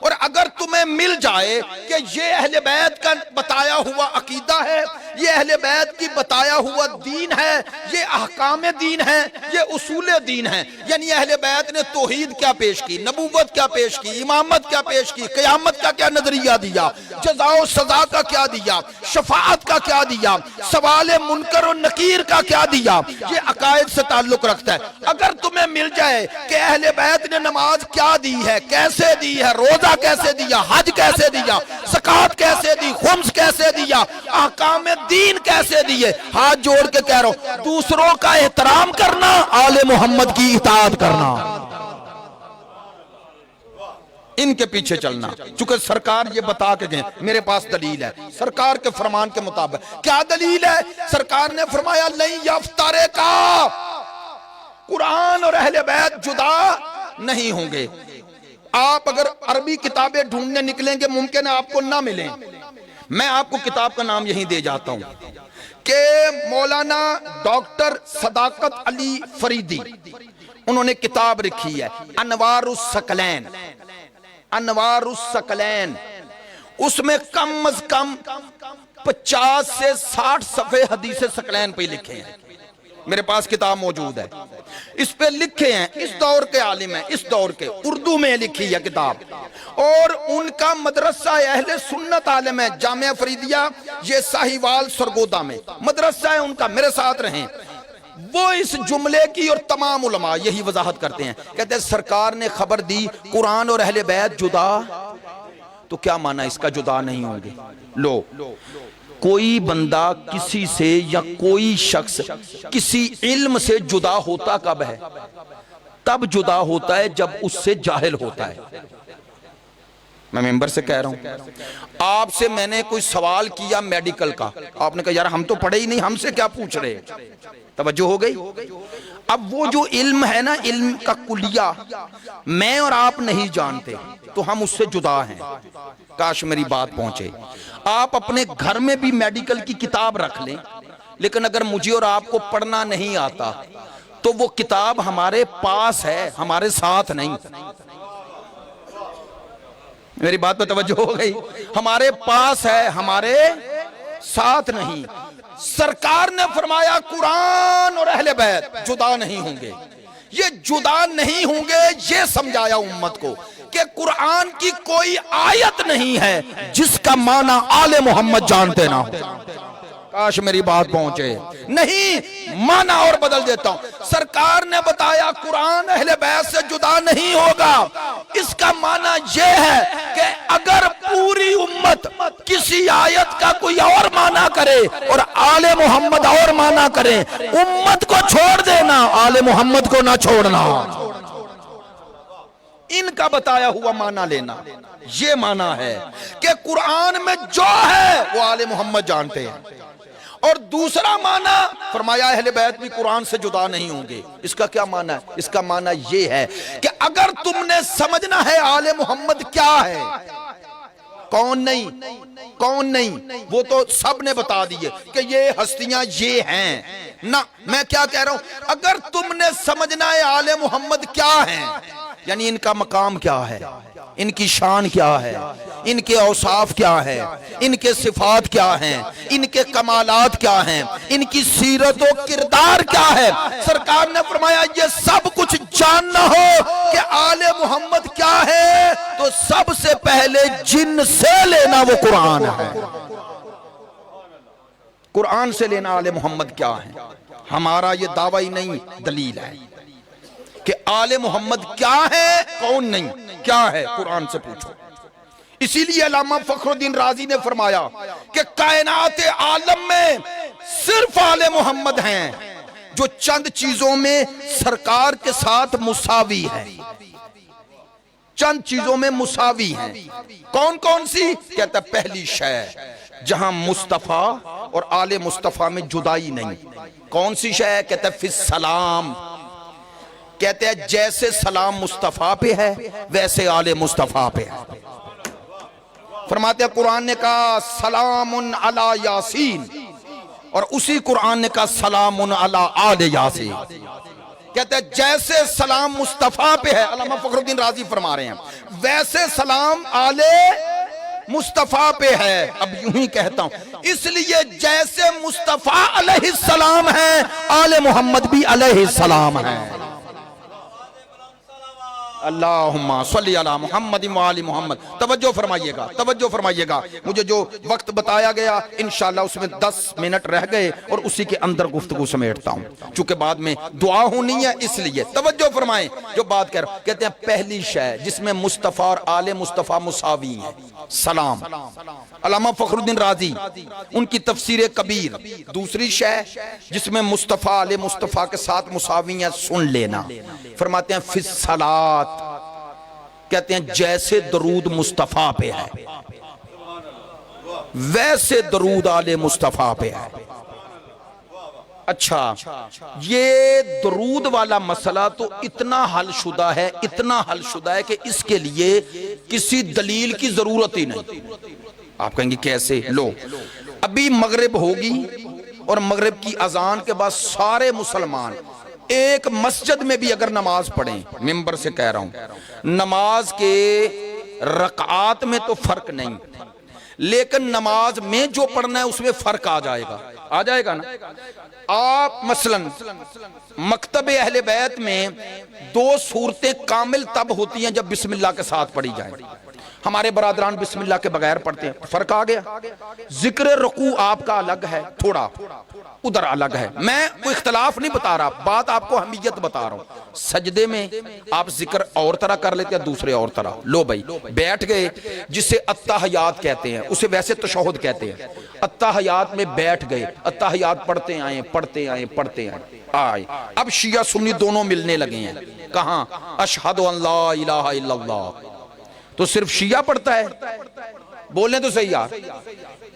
और अगर तुम्हें मिल जाए कि ये अहले बैत का बताया हुआ अकीदा है, ये अहले बैत की बताया हुआ दीन है, ये अहकाम दीन है, ये उसूल दीन है, यानी अहले बैत ने तौहीद क्या पेश की, नबूवत क्या पेश की, इमामत क्या पेश की, क़यामत का क्या नजरिया दिया, जज़ा और सजा का क्या दिया, शफाअत का क्या दिया, सवाल मुनकर और नकीर का क्या दिया, ये अकायद से ताल्लुक रखता है। अगर तुम्हें मिल जाए कि अहले बैत ने नमाज क्या दी है, कैसे दी है, रोजा कैसे दिया, हज कैसे दिया, ज़कात कैसे दी, खुम्स कैसे दिया, अहकाम दीन कैसे दिए, हाथ जोड़ के कह रहा हूं, दूसरों का एहतराम करना, आले मोहम्मद की इताअत करना। इनके पीछे चलना। चूंकि सरकार ये बता के गए, मेरे पास दलील है सरकार के फरमान के मुताबिक। क्या दलील है? सरकार ने फरमाया नहीं यफ्तारे का, कुरान और अहले बैत जुदा नहीं होंगे। आप अगर अरबी किताबें ढूंढने निकलेंगे मुमकिन है आपको ना मिले। मैं आपको किताब का नाम यहीं दे जाता हूं कि मौलाना डॉक्टर सदाकत अली फरीदी, उन्होंने किताब लिखी है अनवारुस सकलैन, अनवारुस सकलैन। उसमें कम अज कम 50 से 60 सफ़े हदीस सकलैन पे लिखे हैं। मेरे पास किताब मौजूद है, इस पे लिखे हैं, इस दौर के आलिम है, इस दौर के, उर्दू में लिखी है किताब। और उनका मदरसा अहले सुन्नत आलिम है, जामिया फरीदिया, ये साहिवाल सरगोदा में मदरसा है उनका, मेरे साथ रहे। वो इस जुमले की और तमाम उलमा यही वजाहत करते हैं, कहते हैं सरकार ने खबर दी कुरान और अहले बैत जुदा, तो क्या माना इसका जुदा नहीं होंगे। लो, कोई बंदा किसी से या कोई शख्स किसी इल्म से जुदा होता कब है? तब जुदा होता है जब उससे जाहिल होता है। मैं मेंबर से कह रहा हूं, आपसे मैंने कोई सवाल किया मेडिकल का, आपने कहा यार हम तो पढ़े ही नहीं, हमसे क्या पूछ रहे? तवज्जो हो गई? अब वो जो इल्म है ना, इल्म का कुलिया मैं और आप नहीं जानते, तो हम उससे जुदा हैं। काश मेरी बात पहुंचे। आप अपने घर में भी मेडिकल की किताब रख लें, लेकिन अगर मुझे और आपको पढ़ना नहीं आता तो वो किताब हमारे पास है, हमारे साथ नहीं। मेरी बात पे तवज्जो हो गई? हमारे पास है, हमारे साथ नहीं। सरकार ने फरमाया कुरान और अहले बैत जुदा नहीं होंगे। ये जुदा नहीं होंगे ये समझाया उम्मत को कि कुरान की कोई आयत नहीं है जिसका माना आले मोहम्मद जानते ना हो। काश मेरी बात पहुंचे। नहीं, माना और बदल देता हूं। सरकार ने बताया कुरान अहले बैत से जुदा नहीं होगा, इसका माना यह है कि अगर पूरी उम्मत किसी आयत का कोई और माना करे और आले मोहम्मद और माना करे, उम्मत को छोड़ देना, आले मोहम्मद को ना छोड़ना। इनका बताया हुआ माना लेना, ये माना है कि कुरान में जो है वो आले मोहम्मद जानते हैं। और दूसरा माना फरमाया अहले बैत भी कुरान से जुदा नहीं होंगे। इसका क्या माना है? इसका माना ये है कि अगर तुमने समझना है आले मोहम्मद क्या है, कौन नहीं, कौन नहीं, वो तो सब ने बता दिए कि ये हस्तियां ये हैं ना। मैं क्या कह रहा हूं, अगर तुमने समझना है आले मोहम्मद क्या है, यानी इनका मकाम क्या है, इनकी शान क्या है, इनके औसाफ क्या है, इनके सिफात क्या हैं, इनके कमालात क्या हैं, इनकी सीरत और किरदार क्या है, सरकार ने फरमाया ये सब कुछ जानना हो कि आले मोहम्मद क्या है, तो सबसे पहले जिन से लेना वो कुरान है। कुरान से लेना आले मोहम्मद क्या है। हमारा ये दावा ही नहीं, दलील है कि आले मोहम्मद क्या है, कौन नहीं, क्या है, कुरान से पूछो। इसीलिए अल्लामा फखरुद्दीन राजी ने फरमाया कि कायनात आलम में सिर्फ आले मोहम्मद हैं जो चंद चीजों में सरकार के साथ मुसावी है, चंद चीजों में मुसावी हैं। कौन कौन सी? कहता पहली शय जहां मुस्तफा और आले मुस्तफा में जुदाई नहीं। कौन सी शय? कहता फिस सलाम। कहते हैं जैसे सलाम मुस्तफा पे है वैसे आले मुस्तफा पे है। फरमाते हैं कुरान ने कहा सलामुन अला यासीन, और उसी कुरान ने कहा सलामुन अला आले यासीन। कहते हैं जैसे सलाम मुस्तफा पे है, अल्लामा फखरुद्दीन राजी फरमा रहे हैं, वैसे सलाम आले मुस्तफा पे है। अब यूं ही कहता हूं, इसलिए जैसे मुस्तफा अलैहिस्सलाम है, आले मोहम्मद भी अलैहिस्सलाम है। अल्लाहुम्मा सल्ली अला मुहम्मद व आलि मुहम्मद। तवज्जो फरमाइएगा, तवज्जो फरमाइएगा। मुझे जो वक्त बताया गया इंशाअल्लाह उसमें 10 मिनट रह गए और उसी के अंदर गुफ्तगू समेटता हूं, चूंकि बाद में दुआ होनी है, इसलिए तवज्जो फरमाएं जो बात कह रहा हूं। कहते हैं पहली शय जिसमें मुस्तफा और आले मुस्तफा मुसावी है, सलाम। अल्लामा फखरुद्दीन राजी उनकी तफसीर कबीर। दूसरी शय जिसमें मुस्तफा आले मुस्तफा के साथ मुसावी है, सुन लेना। फरमाते हैं फिस सलात, कहते हैं जैसे दरूद मुस्तफा पे है वैसे दरूद आले मुस्तफा पे है। अच्छा, ये दरूद वाला मसला तो इतना हलशुदा है, इतना हलशुदा है कि इसके लिए किसी दलील की जरूरत ही नहीं। आप कहेंगे कैसे? लो, अभी मगरिब होगी और मगरिब की अजान के बाद सारे मुसलमान एक मस्जिद में भी अगर नमाज पढ़ें, मिंबर से कह रहा हूं, नमाज के रकात में तो फर्क नहीं, लेकिन नमाज में जो पढ़ना है उसमें फर्क आ जाएगा ना। आप मसलन मकतबे अहले बैत में दो सूरतें कामिल तब होती हैं जब बिस्मिल्लाह के साथ पढ़ी जाए। हमारे बरादरान बिस्मिल्लाह के बगैर पढ़ते हैं, फर्क आ गया। जिक्र रुकू आपका अलग है, थोड़ा उधर अलग है। मैं कोई इख्तलाफ नहीं बता रहा, बात आपको अहमियत बता रहा हूं। सजदे में आप जिक्र और तरह कर लेते हैं, दूसरे और तरह। लो भाई, बैठ गए, जिसे अत्ताहियात कहते हैं, उसे वैसे तशहुद कहते हैं। अत्ताहियात में बैठ गए, अत्ताहियात पढ़ते आए आए। अब शिया सुन्नी दोनों मिलने लगे हैं। कहां? अशहदु अल्ला इलाहा इल्लल्लाह तो सिर्फ शिया पढ़ता है, बोलने तो सही यार,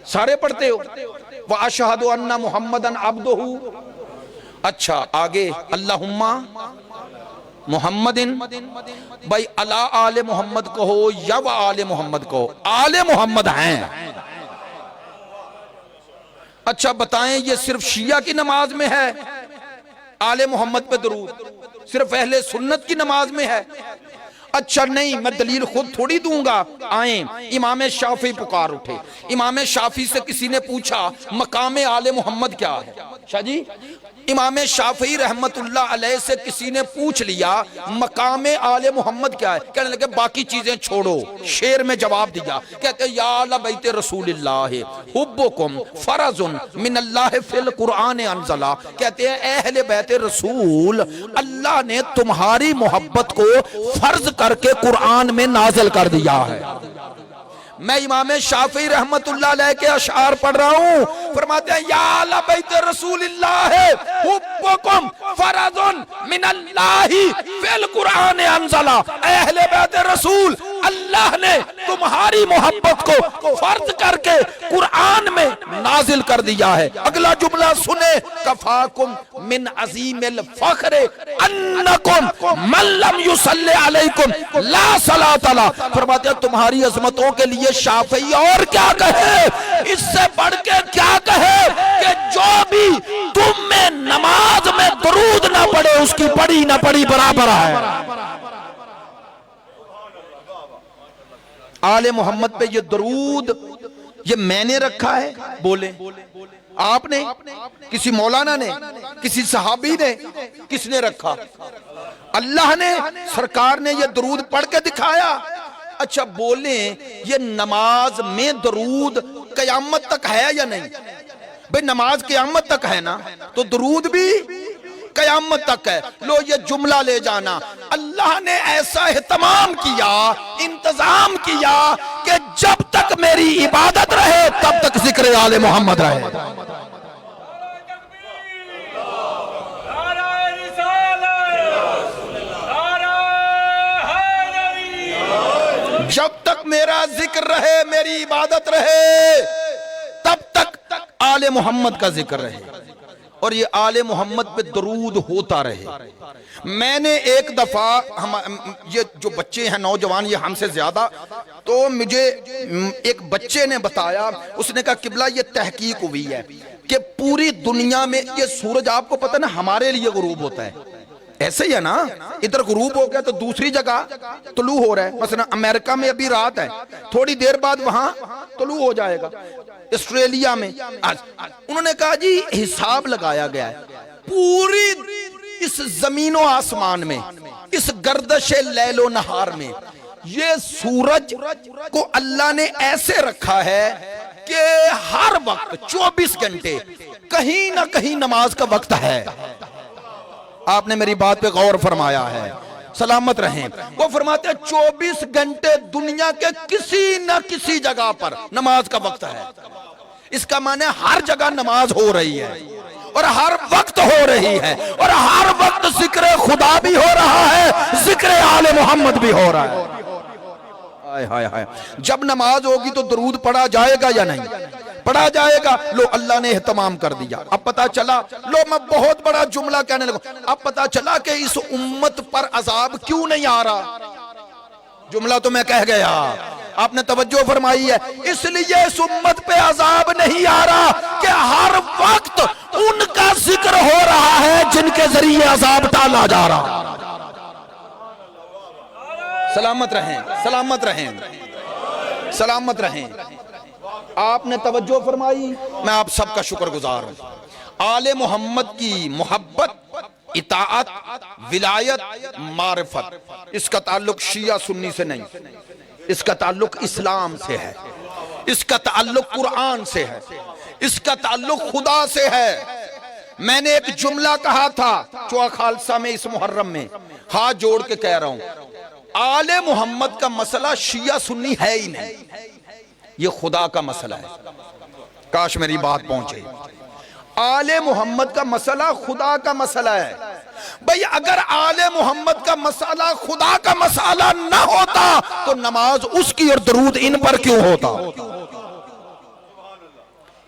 सारे पढ़ते हो। व अशहदु अन्ना मुहम्मदन अब्दुहु। अच्छा, आगे अल्लाहुम्मा मुहम्मदिन, भाई अला आले मोहम्मद कहो या व आले मोहम्मद कहो, आले मोहम्मद हैं। अच्छा बताएं, ये सिर्फ शिया की नमाज में है आले मोहम्मद पे दरूद, सिर्फ अहले सुन्नत की नमाज में है? अच्छा नहीं, मैं दलील खुद थोड़ी दूंगा। आए, इमाम शाफी पुकार उठे। इमाम शाफी से किसी ने पूछा मकाम आले मोहम्मद क्या है? शाह जी, इमाम शाफी रहमतुल्लाह अलैह से किसी ने पूछ लिया मकाम आले मोहम्मद क्या है? कहने लगे बाकी चीजें छोड़ो। शेर में जवाब दिया, कहते या अला बैत रसूलिल्लाह हुब्बुकुम फरजुन मिनल्लाह फिल कुरान अनज़ला। कहते हैं अहले बैत रसूल, अल्लाह ने तुम्हारी मोहब्बत को फर्ज करके कुरान में नाजिल कर दिया है। मैं इमाम शाफी रहमतुल्लाह अलैह के अशार पढ़ रहा हूं, फरमाते हैं या अला बैत रसूलिल्लाह हुब्बुकुम फरजुन मिनल्लाहि फिल कुरान अनज़ला। अहले बैत रसूल, अल्लाह ने तुम्हारी मोहब्बत को फर्ज करके कुरान में नाजिल कर दिया है। अगला जुमला सुने, कफाकुम मिन अजीमिल फख्र अन्नकुम मन लम युसल्ली अलैकुम ला सलात ला। फरमाते हैं तुम्हारी अजमतों के लिए शाफी और क्या कहे, इससे बढ़ के क्या कहे कि जो भी तुम में नमाज में दरूद ना पढ़े उसकी पढ़ी ना पढ़ी बराबर है। आले मोहम्मद पे ये दरूद ये मैंने रखा है, बोले आपने, किसी मौलाना ने, किसी सहाबी ने, किसने रखा? अल्लाह ने, सरकार ने ये दरूद पढ़ के दिखाया। अच्छा बोले ये नमाज में दरूद कयामत तक है या नहीं? भाई नमाज कयामत तक है ना, तो दरूद भी कयामत तक है। लो ये जुमला ले जाना, अल्लाह ने ऐसा एहतमाम किया, इंतजाम किया कि जब तक मेरी इबादत रहे तब तक जिक्र आले मोहम्मद रहे। जब तक मेरा जिक्र रहे, मेरी इबादत रहे, तब तक आले मोहम्मद का जिक्र रहे और ये आले मोहम्मद पे दरूद होता रहे। मैंने एक दफा, हम ये जो बच्चे हैं नौजवान, ये हमसे ज्यादा, तो मुझे एक बच्चे ने बताया, उसने कहा किबला ये तहकीक हुई है कि पूरी दुनिया में ये सूरज, आपको पता ना हमारे लिए गुरूब होता है, ऐसे ही है ना, इधर गुरूब हो गया तो दूसरी जगह तुलू हो रहा है। मसलन अमेरिका में अभी रात है, थोड़ी देर बाद वहां तुलू हो जाएगा। ऑस्ट्रेलिया में आज उन्होंने कहा जी हिसाब लगाया गया है पूरी इस जमीनो आसमान में, इस गर्दश लैलो नहार में, ये सूरज को अल्लाह ने ऐसे रखा है कि हर वक्त 24 घंटे कहीं ना कहीं नमाज का वक्त है। आपने मेरी बात पे गौर फरमाया है, सलामत रहें। वो फरमाते हैं 24 घंटे दुनिया के किसी न किसी जगह पर नमाज का वक्त है। इसका माने हर जगह नमाज हो रही है और हर वक्त हो रही है और हर वक्त जिक्र खुदा भी हो रहा है, जिक्र आले मोहम्मद भी हो रहा है। हाय हाय हाय, जब नमाज होगी तो दरूद पढ़ा जाएगा या नहीं पढ़ा जाएगा? लो अल्लाह ने एहतमाम कर दिया। अब पता चला, लो मैं बहुत बड़ा जुमला कहने लगा, अब पता चला कि इस उम्मत पर अजाब क्यों नहीं आ रहा। जुमला तो मैं कह गया, आपने तवज्जो फरमाई है। इसलिए इस उम्मत पे अजाब नहीं आ रहा कि हर वक्त उनका जिक्र हो रहा है जिनके जरिए अजाब टाला जा रहा। सलामत रहें, सलामत रहें, सलामत रहें। आपने तवज्जो फरमाई, मैं आप सबका शुक्रगुजार हूं। आले मोहम्मद की मोहब्बत, इताअत, विलायत, मारिफत, इसका ताल्लुक शिया सुन्नी से नहीं, इसका ताल्लुक इस्लाम से है, इसका ताल्लुक कुरान से है, इसका ताल्लुक खुदा से है। मैंने एक जुमला कहा था चौआ खालसा में इस मुहर्रम में, हाथ जोड़ के कह रहा हूं, आले मोहम्मद का मसला शिया सुन्नी है ही नहीं, ये खुदा का मसला है। काश मेरी बात पहुंचे। आले मोहम्मद का मसला खुदा का मसला है। भाई अगर आले मोहम्मद का मसला खुदा का मसला ना होता तो नमाज उसकी और दरूद इन पर क्यों होता?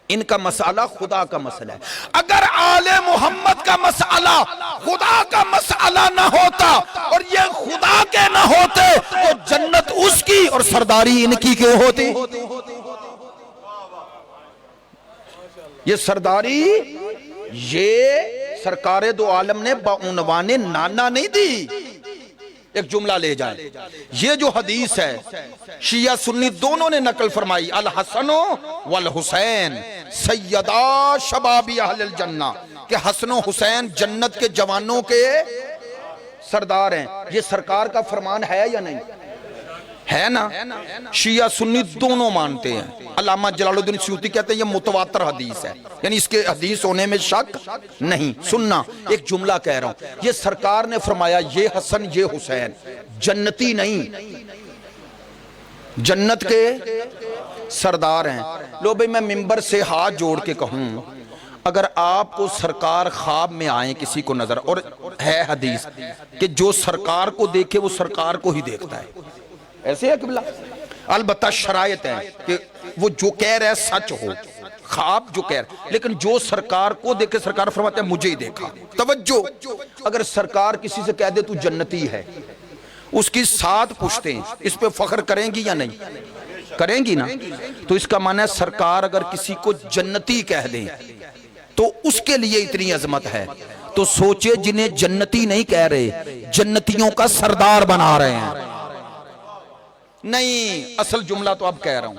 इनका मसला खुदा का मसला है। अगर आले मोहम्मद का मसला खुदा का मसला ना होता और ये खुदा के ना होते तो जन्नत उसकी और सरदारी इनकी क्यों होती? ये सरदारी ये सरकारे दो आलम ने बाउनवाने नाना नहीं दी। एक जुमला ले जाए, ये जो हदीस है शिया सुन्नी दोनों ने नकल फरमाई, अल हसनो वल हुसैन सैयदा शबाबी अहलिल जन्ना, कि हसन हुसैन जन्नत के जवानों के सरदार हैं। ये सरकार का फरमान है या नहीं है? ना शिया सुन्नी दोनों मानते हैं। अल्लामा जलालुद्दीन सयूती कहते हैं ये मुतवातर हदीस है, यानी इसके हदीस होने में शक नहीं। सुनना, एक जुमला कह रहा हूं, ये सरकार ने फरमाया ये हसन ये हुसैन जन्नती नहीं, जन्नत के सरदार हैं। लो भाई मैं मिंबर से हाथ जोड़ के कहूं, अगर आपको सरकार ख्वाब में आए किसी को नजर, और है हदीस कि जो सरकार को देखे वो सरकार को ही देखता है, ऐसे है किबला। अलबत्ता शरायत है कि वो जो कह रहा है सच हो, ख्वाब जो कह रहा है, लेकिन जो सरकार को देखे सरकार फरमाते हैं मुझे ही देखा। तवज्जो, अगर सरकार किसी से कह दे तू जन्नती है, उसकी 7 पुश्तें इस पे फख्र करेंगी या नहीं करेंगी ना? तो इसका माना है सरकार अगर किसी को जन्नती कह दे तो उसके लिए इतनी अजमत है। तो सोचे जिन्हें जन्नती नहीं कह रहे जन्नतियों का सरदार बना रहे हैं। नहीं, असल जुमला तो अब कह रहा हूं।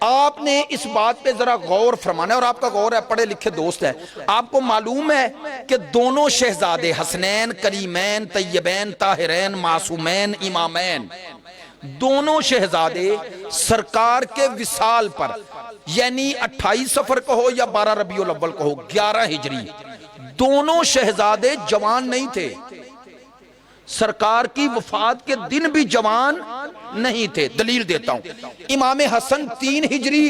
आपने इस बात पे जरा गौर फरमाना है, और आपका गौर है, पढ़े लिखे दोस्त है। आपको मालूम है कि दोनों शहजादे हसनैन, करीमैन, तैयबैन, ताहिरैन, मासूमैन, इमामैन, दोनों शहजादे सरकार के विसाल पर, यानी 28 सफर कहो या 12 रबीउल अव्वल कहो 11 हिजरी, दोनों शहजादे जवान नहीं थे। सरकार की वफात के दिन भी जवान नहीं थे। दलील देता हूं, इमाम हसन 3 हिजरी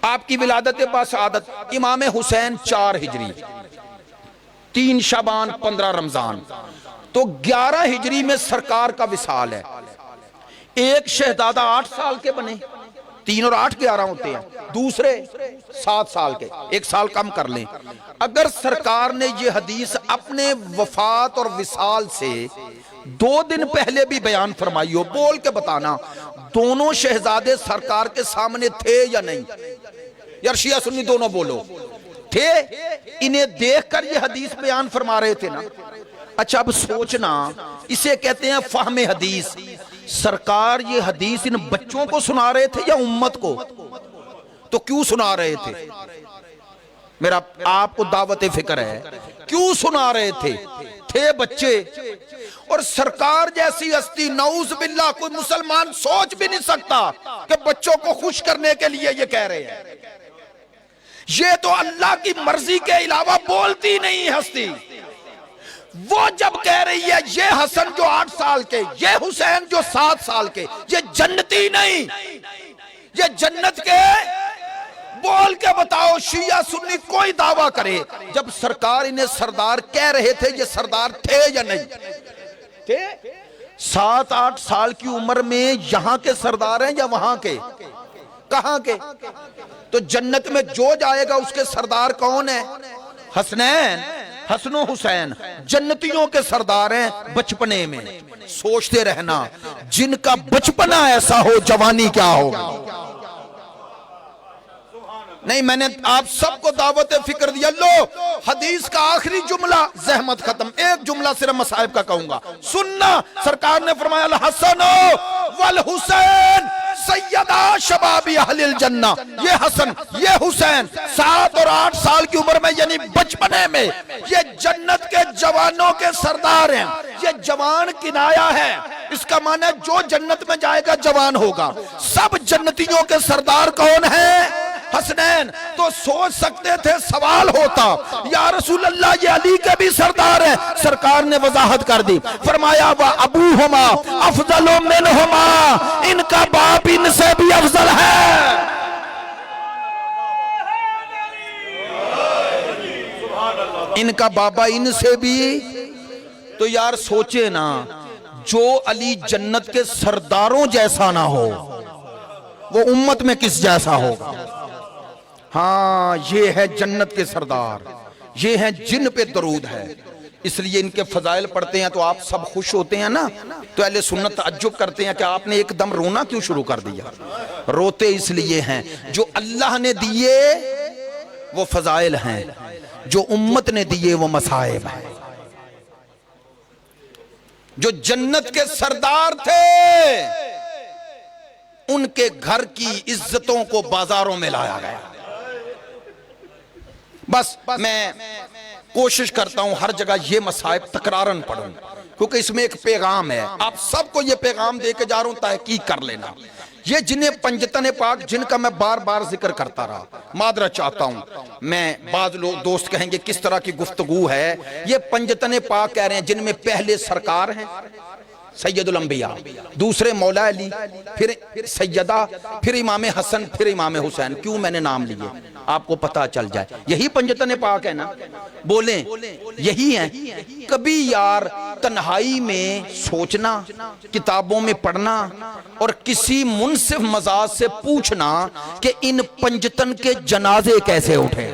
आपकी विलादत बासआदत, इमाम हुसैन 4 हिजरी, 3 शाबान 15 रमजान, तो 11 हिजरी में सरकार का विसाल है। एक शहजादा 8 साल के बने, 3 और 8 11 होते हैं, दूसरे 7 साल के, 1 साल कम कर लें। अगर सरकार ने ये हदीस अपने वफात और विसाल से 2 दिन पहले भी बयान फरमाई हो, बोल के बताना दोनों शहजादे सरकार के सामने थे या नहीं? यार शिया सुन्नी दोनों बोलो, थे? इन्हें देखकर ये हदीस बयान फरमा रहे थे ना। अच्छा अब सोचना, इसे कहते हैं फहमे हदीस। सरकार ये हदीस इन बच्चों को सुना रहे थे या उम्मत को? तो क्यों सुना रहे थे? मेरा आपको दावत फिक्र है, क्यों सुना रहे थे? थे बच्चे, और सरकार जैसी हस्ती नऊज बिल्ला कोई मुसलमान सोच भी नहीं सकता कि बच्चों को खुश करने के लिए ये कह रहे हैं। ये तो अल्लाह की मर्जी के अलावा बोलती नहीं हस्ती। वो जब कह रही है ये हसन जो 8 साल के, ये हुसैन जो 7 साल के, ये जन्नती नहीं, ये जन्नत के, बोल के बताओ शिया सुन्नी कोई दावा करे। जब सरकार इन्हें सरदार कह रहे थे, ये सरदार थे या नहीं थे? 7-8 साल की उम्र में यहां के सरदार हैं या वहां के, कहां के? तो जन्नत में जो जाएगा उसके सरदार कौन है? हसनैन, हसनो हुसैन जन्नतियों के सरदार हैं। बचपने में सोचते रहना, जिनका बचपना ऐसा हो जवानी क्या होगी। नहीं, मैंने आप सबको दावत फिक्र दिया। लो हदीस का आखिरी जुमला, जहमत खत्म, एक जुमला सिर्फ मसाहिब का कहूंगा, सुनना। सरकार ने फरमाया अल हसन वल हुसैन सैयदा शबाबी अहलिल जन्ना। ये हसन ये हुसैन 7 और 8 साल की उम्र में यानी बचपने में ये जन्नत के जवानों के सरदार हैं। ये जवान किनाया है, इसका माना है जो जन्नत में जाएगा जवान होगा। सब जन्नतियों के सरदार कौन है? हसनैन। तो सोच सकते थे सवाल होता, या रसूल अल्लाह ये अली के भी सरदार हैं। सरकार ने वजाहत कर दी, फरमाया व अबूहुमा अफजलु मिनहुमा, इनका बाप इनसे भी अफजल है। इनका बाबा इनसे भी। तो यार सोचे ना, जो अली जन्नत के सरदारों जैसा ना हो वो उम्मत में किस जैसा होगा। हाँ, ये है जन्नत के सरदार, ये हैं जिन पे दरूद है, इसलिए इनके फजाइल पढ़ते हैं तो आप सब खुश होते हैं ना। तो अहले सुन्नत तअज्जुब करते हैं कि आपने एकदम रोना क्यों शुरू कर दिया। रोते इसलिए हैं जो अल्लाह ने दिए वो फजाइल हैं, जो उम्मत ने दिए वो मसाइब हैं। जो जन्नत के सरदार थे उनके घर की इज्जतों को बाजारों में लाया गया। बस मैं कोशिश करता हूं हर जगह ये मसाइब तकरारन पढ़ूं, क्योंकि इसमें एक पैगाम है। आप सबको ये पैगाम दे के जा रहा हूं, तहकीक कर लेना। ये जिन्हें पंजतन पाक, जिनका मैं बार बार जिक्र करता रहा, मादरत चाहता हूं मैं। बाज लोग दोस्त कहेंगे किस तरह की गुफ्तगू है। ये पंजतन पाक कह रहे हैं जिनमें पहले सरकार हैं सैयदुल अंबिया, दूसरे मौला अली, फिर सैयदा, फिर इमाम हसन, फिर इमाम हुसैन। क्यों मैंने नाम लिए, आपको पता चल जाए। यही पंजतन पाक है ना, बोले यही है। कभी यार तन्हाई में सोचना, किताबों में पढ़ना और किसी मुनसिफ मजाज से पूछना कि इन पंजतन के जनाजे कैसे उठे।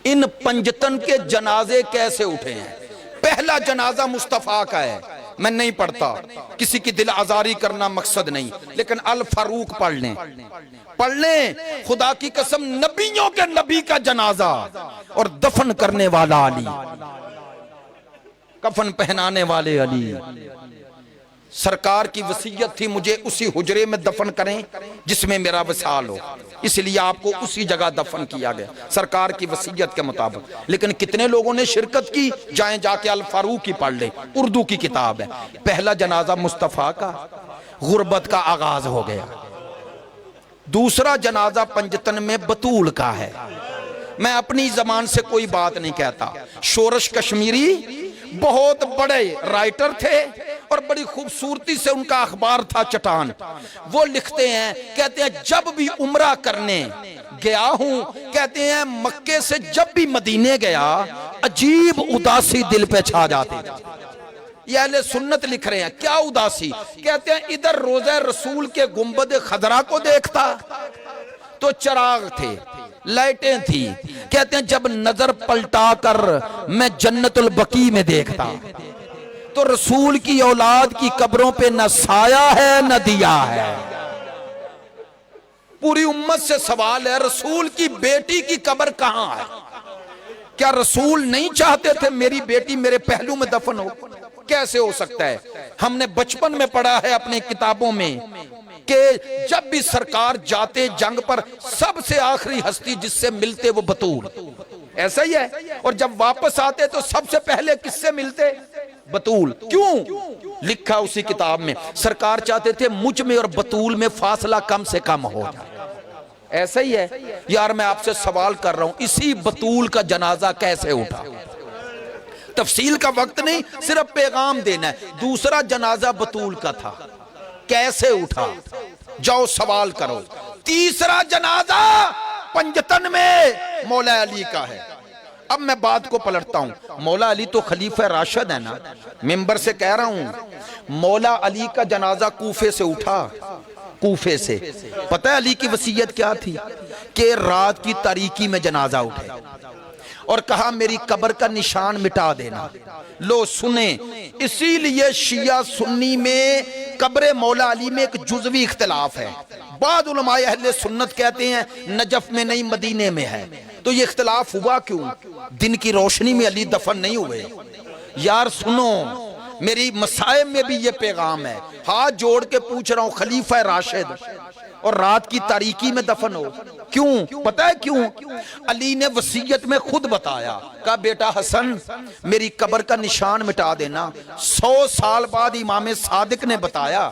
इन पंजतन के जनाजे कैसे उठे हैं। पहला जनाजा मुस्तफा का है, मैं नहीं पढ़ता, किसी की दिल आजारी करना मकसद नहीं, लेकिन अल फारूक पढ़ लें। खुदा की कसम, नबियों के नबी का जनाजा और दफन करने वाला अली, कफन पहनाने वाले अली। सरकार की वसीयत थी मुझे उसी हुजरे में दफन करें जिसमें मेरा विसाल हो, इसलिए आपको उसी जगह दफन किया गया सरकार की वसीयत के मुताबिक। लेकिन कितने लोगों ने शिरकत की, जाएं जाके अल फारूक की पढ़ ले, उर्दू की किताब है। पहला जनाजा मुस्तफा का, गुर्बत का आगाज हो गया। दूसरा जनाजा पंजतन में बतूल का है। मैं अपनी जबान से कोई बात नहीं कहता। शोरश कश्मीरी बहुत बड़े राइटर थे और बड़ी खूबसूरती से उनका अखबार था चट्टान। वो लिखते हैं, कहते हैं जब भी उम्रा करने गया हूं, कहते हैं मक्के से जब भी मदीने गया, अजीब उदासी दिल पे छा जाती। ये अहले सुन्नत लिख रहे हैं। क्या उदासी? कहते हैं इधर रोज़े रसूल के गुंबद खदरा को देखता तो चराग थे, लाइटें थी। कहते हैं जब नजर पलटा कर मैं जन्नतुल बकी में देखता तो रसूल की औलाद की कब्रों पे न साया है न दिया है। पूरी उम्मत से सवाल है, रसूल की बेटी की कब्र कहां है? क्या रसूल नहीं चाहते थे मेरी बेटी मेरे पहलू में दफन हो? कैसे हो सकता है? हमने बचपन में पढ़ा है अपनी किताबों में कि जब भी सरकार जाते जंग पर, सबसे आखिरी हस्ती जिससे मिलते वो बतूल। ऐसा ही है। और जब वापस आते तो सबसे पहले किससे मिलते? बतूल। क्यों? लिखा उसी किताब में, सरकार चाहते थे मुझ में और बतूल में फासला कम से कम हो जाए। ऐसा ही है यार। मैं आपसे सवाल कर रहा हूं, इसी बतूल का जनाजा कैसे उठा? तफसील का वक्त नहीं, सिर्फ पैगाम देना है। दूसरा जनाजा बतूल का था, कैसे उठा? जाओ सवाल करो। तीसरा जनाजा पंजतन में मौला अली का है। अब मैं बात को पलटता हूं। मौला अली तो खलीफा राशिद है ना, मिंबर से कह रहा हूं। मौला अली का जनाजा कूफे से उठा, कूफे से। पता है अली की वसीयत क्या थी? कि रात की तारीकी में जनाजा उठे और कहा मेरी कब्र का निशान मिटा देना। लो सुने, इसीलिए शिया सुन्नी में कब्र मौला अली में एक जुज़वी इख्तिलाफ है। बाद उलमाए अहले सुन्नत कहते हैं नजफ में नहीं मदीने में है। तो ये इख्तिलाफ हुआ क्यों? दिन की रोशनी में अली दफन नहीं हुए। यार सुनो, मेरी मसाइब में भी ये पैगाम है, हाथ जोड़ के पूछ रहा हूं, खलीफा राशिद और रात की तारीकी में दफन हो। क्यों? पता है क्यों? अली ने वसीयत में खुद बताया, कहा बेटा हसन मेरी कब्र का निशान मिटा देना। 100 साल बाद इमाम सादिक ने बताया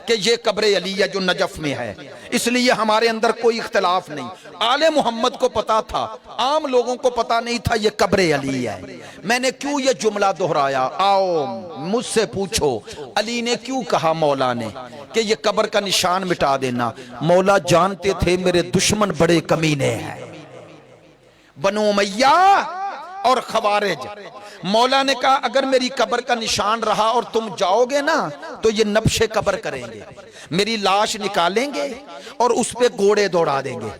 कि ये कब्र अली है जो नजफ में है, इसलिए हमारे अंदर कोई इख्तिलाफ नहीं। आले मोहम्मद को पता था, आम लोगों को पता नहीं था ये कब्र अली है। मैंने क्यों ये जुमला दोहराया? आओ मुझसे पूछो, अली ने क्यों कहा मौला ने कि ये कब्र का निशान मिटा देना? मौला जानते थे मेरे दुश्मन बड़े कमीने हैं, बनु उमैया और खवारिज। मौला ने कहा अगर मेरी कब्र का निशान रहा और तुम जाओगे ना तो ये नब्शे कब्र करेंगे, मेरी लाश निकालेंगे और उस पे घोड़े दौड़ा देंगे,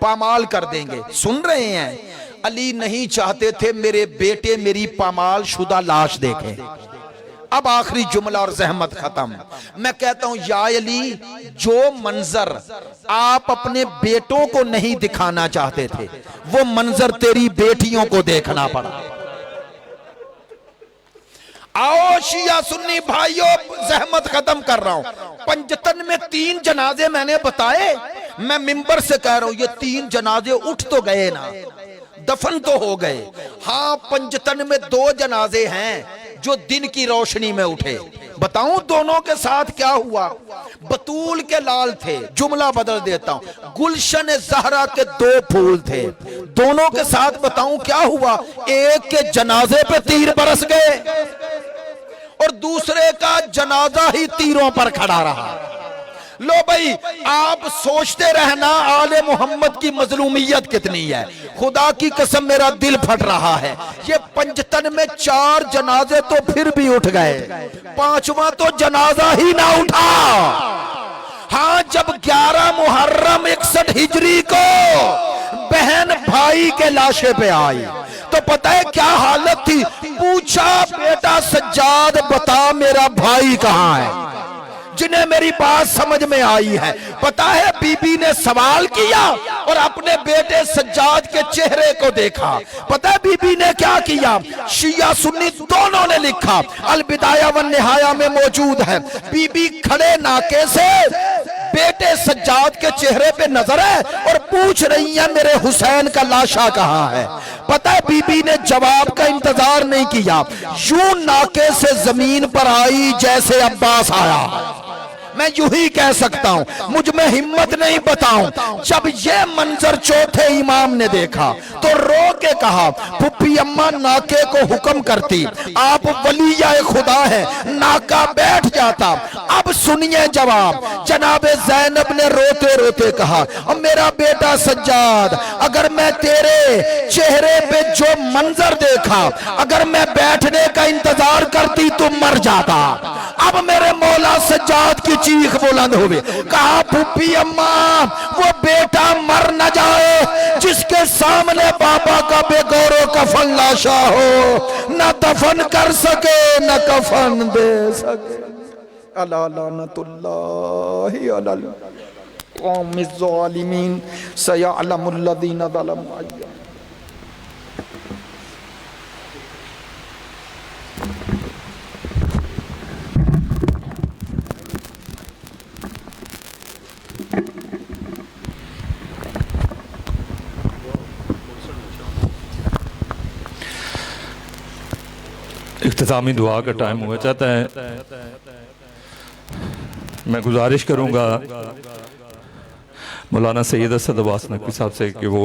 पामाल कर देंगे। सुन रहे हैं? अली नहीं चाहते थे मेरे बेटे मेरी पामाल शुदा लाश देखें। अब आखिरी जुमला और जहमत खत्म। मैं कहता हूं या अली, जो मंजर आप अपने बेटों को नहीं दिखाना चाहते थे वो मंजर तेरी बेटियों को देखना पड़ा। आओ शिया सुन्नी भाइयों, जहमत खत्म कर रहा हूं। पंजतन में 3 जनाजे मैंने बताए, मैं मिंबर से कह रहा हूं ये 3 जनाजे उठ तो गए ना, दफन तो हो गए। हाँ, पंजतन में 2 जनाजे हैं जो दिन की रोशनी में उठे। बताऊं दोनों के साथ क्या हुआ? बतूल के लाल थे, जुमला बदल देता हूं, गुलशन जहरा के 2 फूल थे। दोनों के साथ बताऊं क्या हुआ? एक के जनाजे पे तीर बरस गए और दूसरे का जनाजा ही तीरों पर खड़ा रहा। लो भाई, आप सोचते रहना आले मोहम्मद की मजलूमियत कितनी है। खुदा की कसम मेरा दिल फट रहा है। ये पंजतन में 4 जनाजे तो फिर भी उठ गए, 5वां तो जनाजा ही ना उठा। हाँ, जब 11 मुहर्रम 61 हिजरी को बहन भाई के लाशे पे आई तो पता है क्या हालत थी? पूछा बेटा सज्जाद बता मेरा भाई कहां है? जिन्हें मेरी बात समझ में आई है, पता है बीबी ने सवाल किया और अपने बेटे सज्जाद के चेहरे को देखा। पता है बीबी ने क्या किया? शिया सुन्नी दोनों ने लिखा, अल बिदाया व निहाया में मौजूद है। बीबी खड़े नाके से बेटे सज्जाद के चेहरे पे नजर है और पूछ रही है मेरे हुसैन का लाशा कहां है? पता है बीबी ने जवाब का इंतजार नहीं किया, यूं नाके से जमीन पर आई जैसे अब्बास आया। मैं यूं ही कह सकता हूं, मुझ में हिम्मत नहीं बताऊं। जब ये मंजर चौथे इमाम ने देखा तो रो के कहा, फुप्पी अम्मा नाके को हुक्म करती, आप वलिया खुदा है, नाका बैठ जाता। अब सुनिए जवाब। जनाबे ज़ैनब ने रोते रोते कहा, अब मेरा बेटा सज्जाद, अगर मैं तेरे चेहरे पे जो मंजर देखा, अगर मैं बैठने का इंतजार करती तो मर जाता। अब मेरे मौला सज्जाद की चीख बुलंद हुई, कहा फूफी अम्मा वो बेटा मर न जाए जिसके सामने बाबा का बेगौरो कफन लाशा हो, न दफन कर सके न कफन दे सके। अला लानतुल्लाहि अलल कौमिज़ ज़ालिमीन सयअलमुल लज़ीना ज़लमू। इख्तितामी दुआ का टाइम हुआ चाहता है। मैं गुजारिश करूंगा मौलाना सैयद असद अब्बास नकवी साहब से कि वो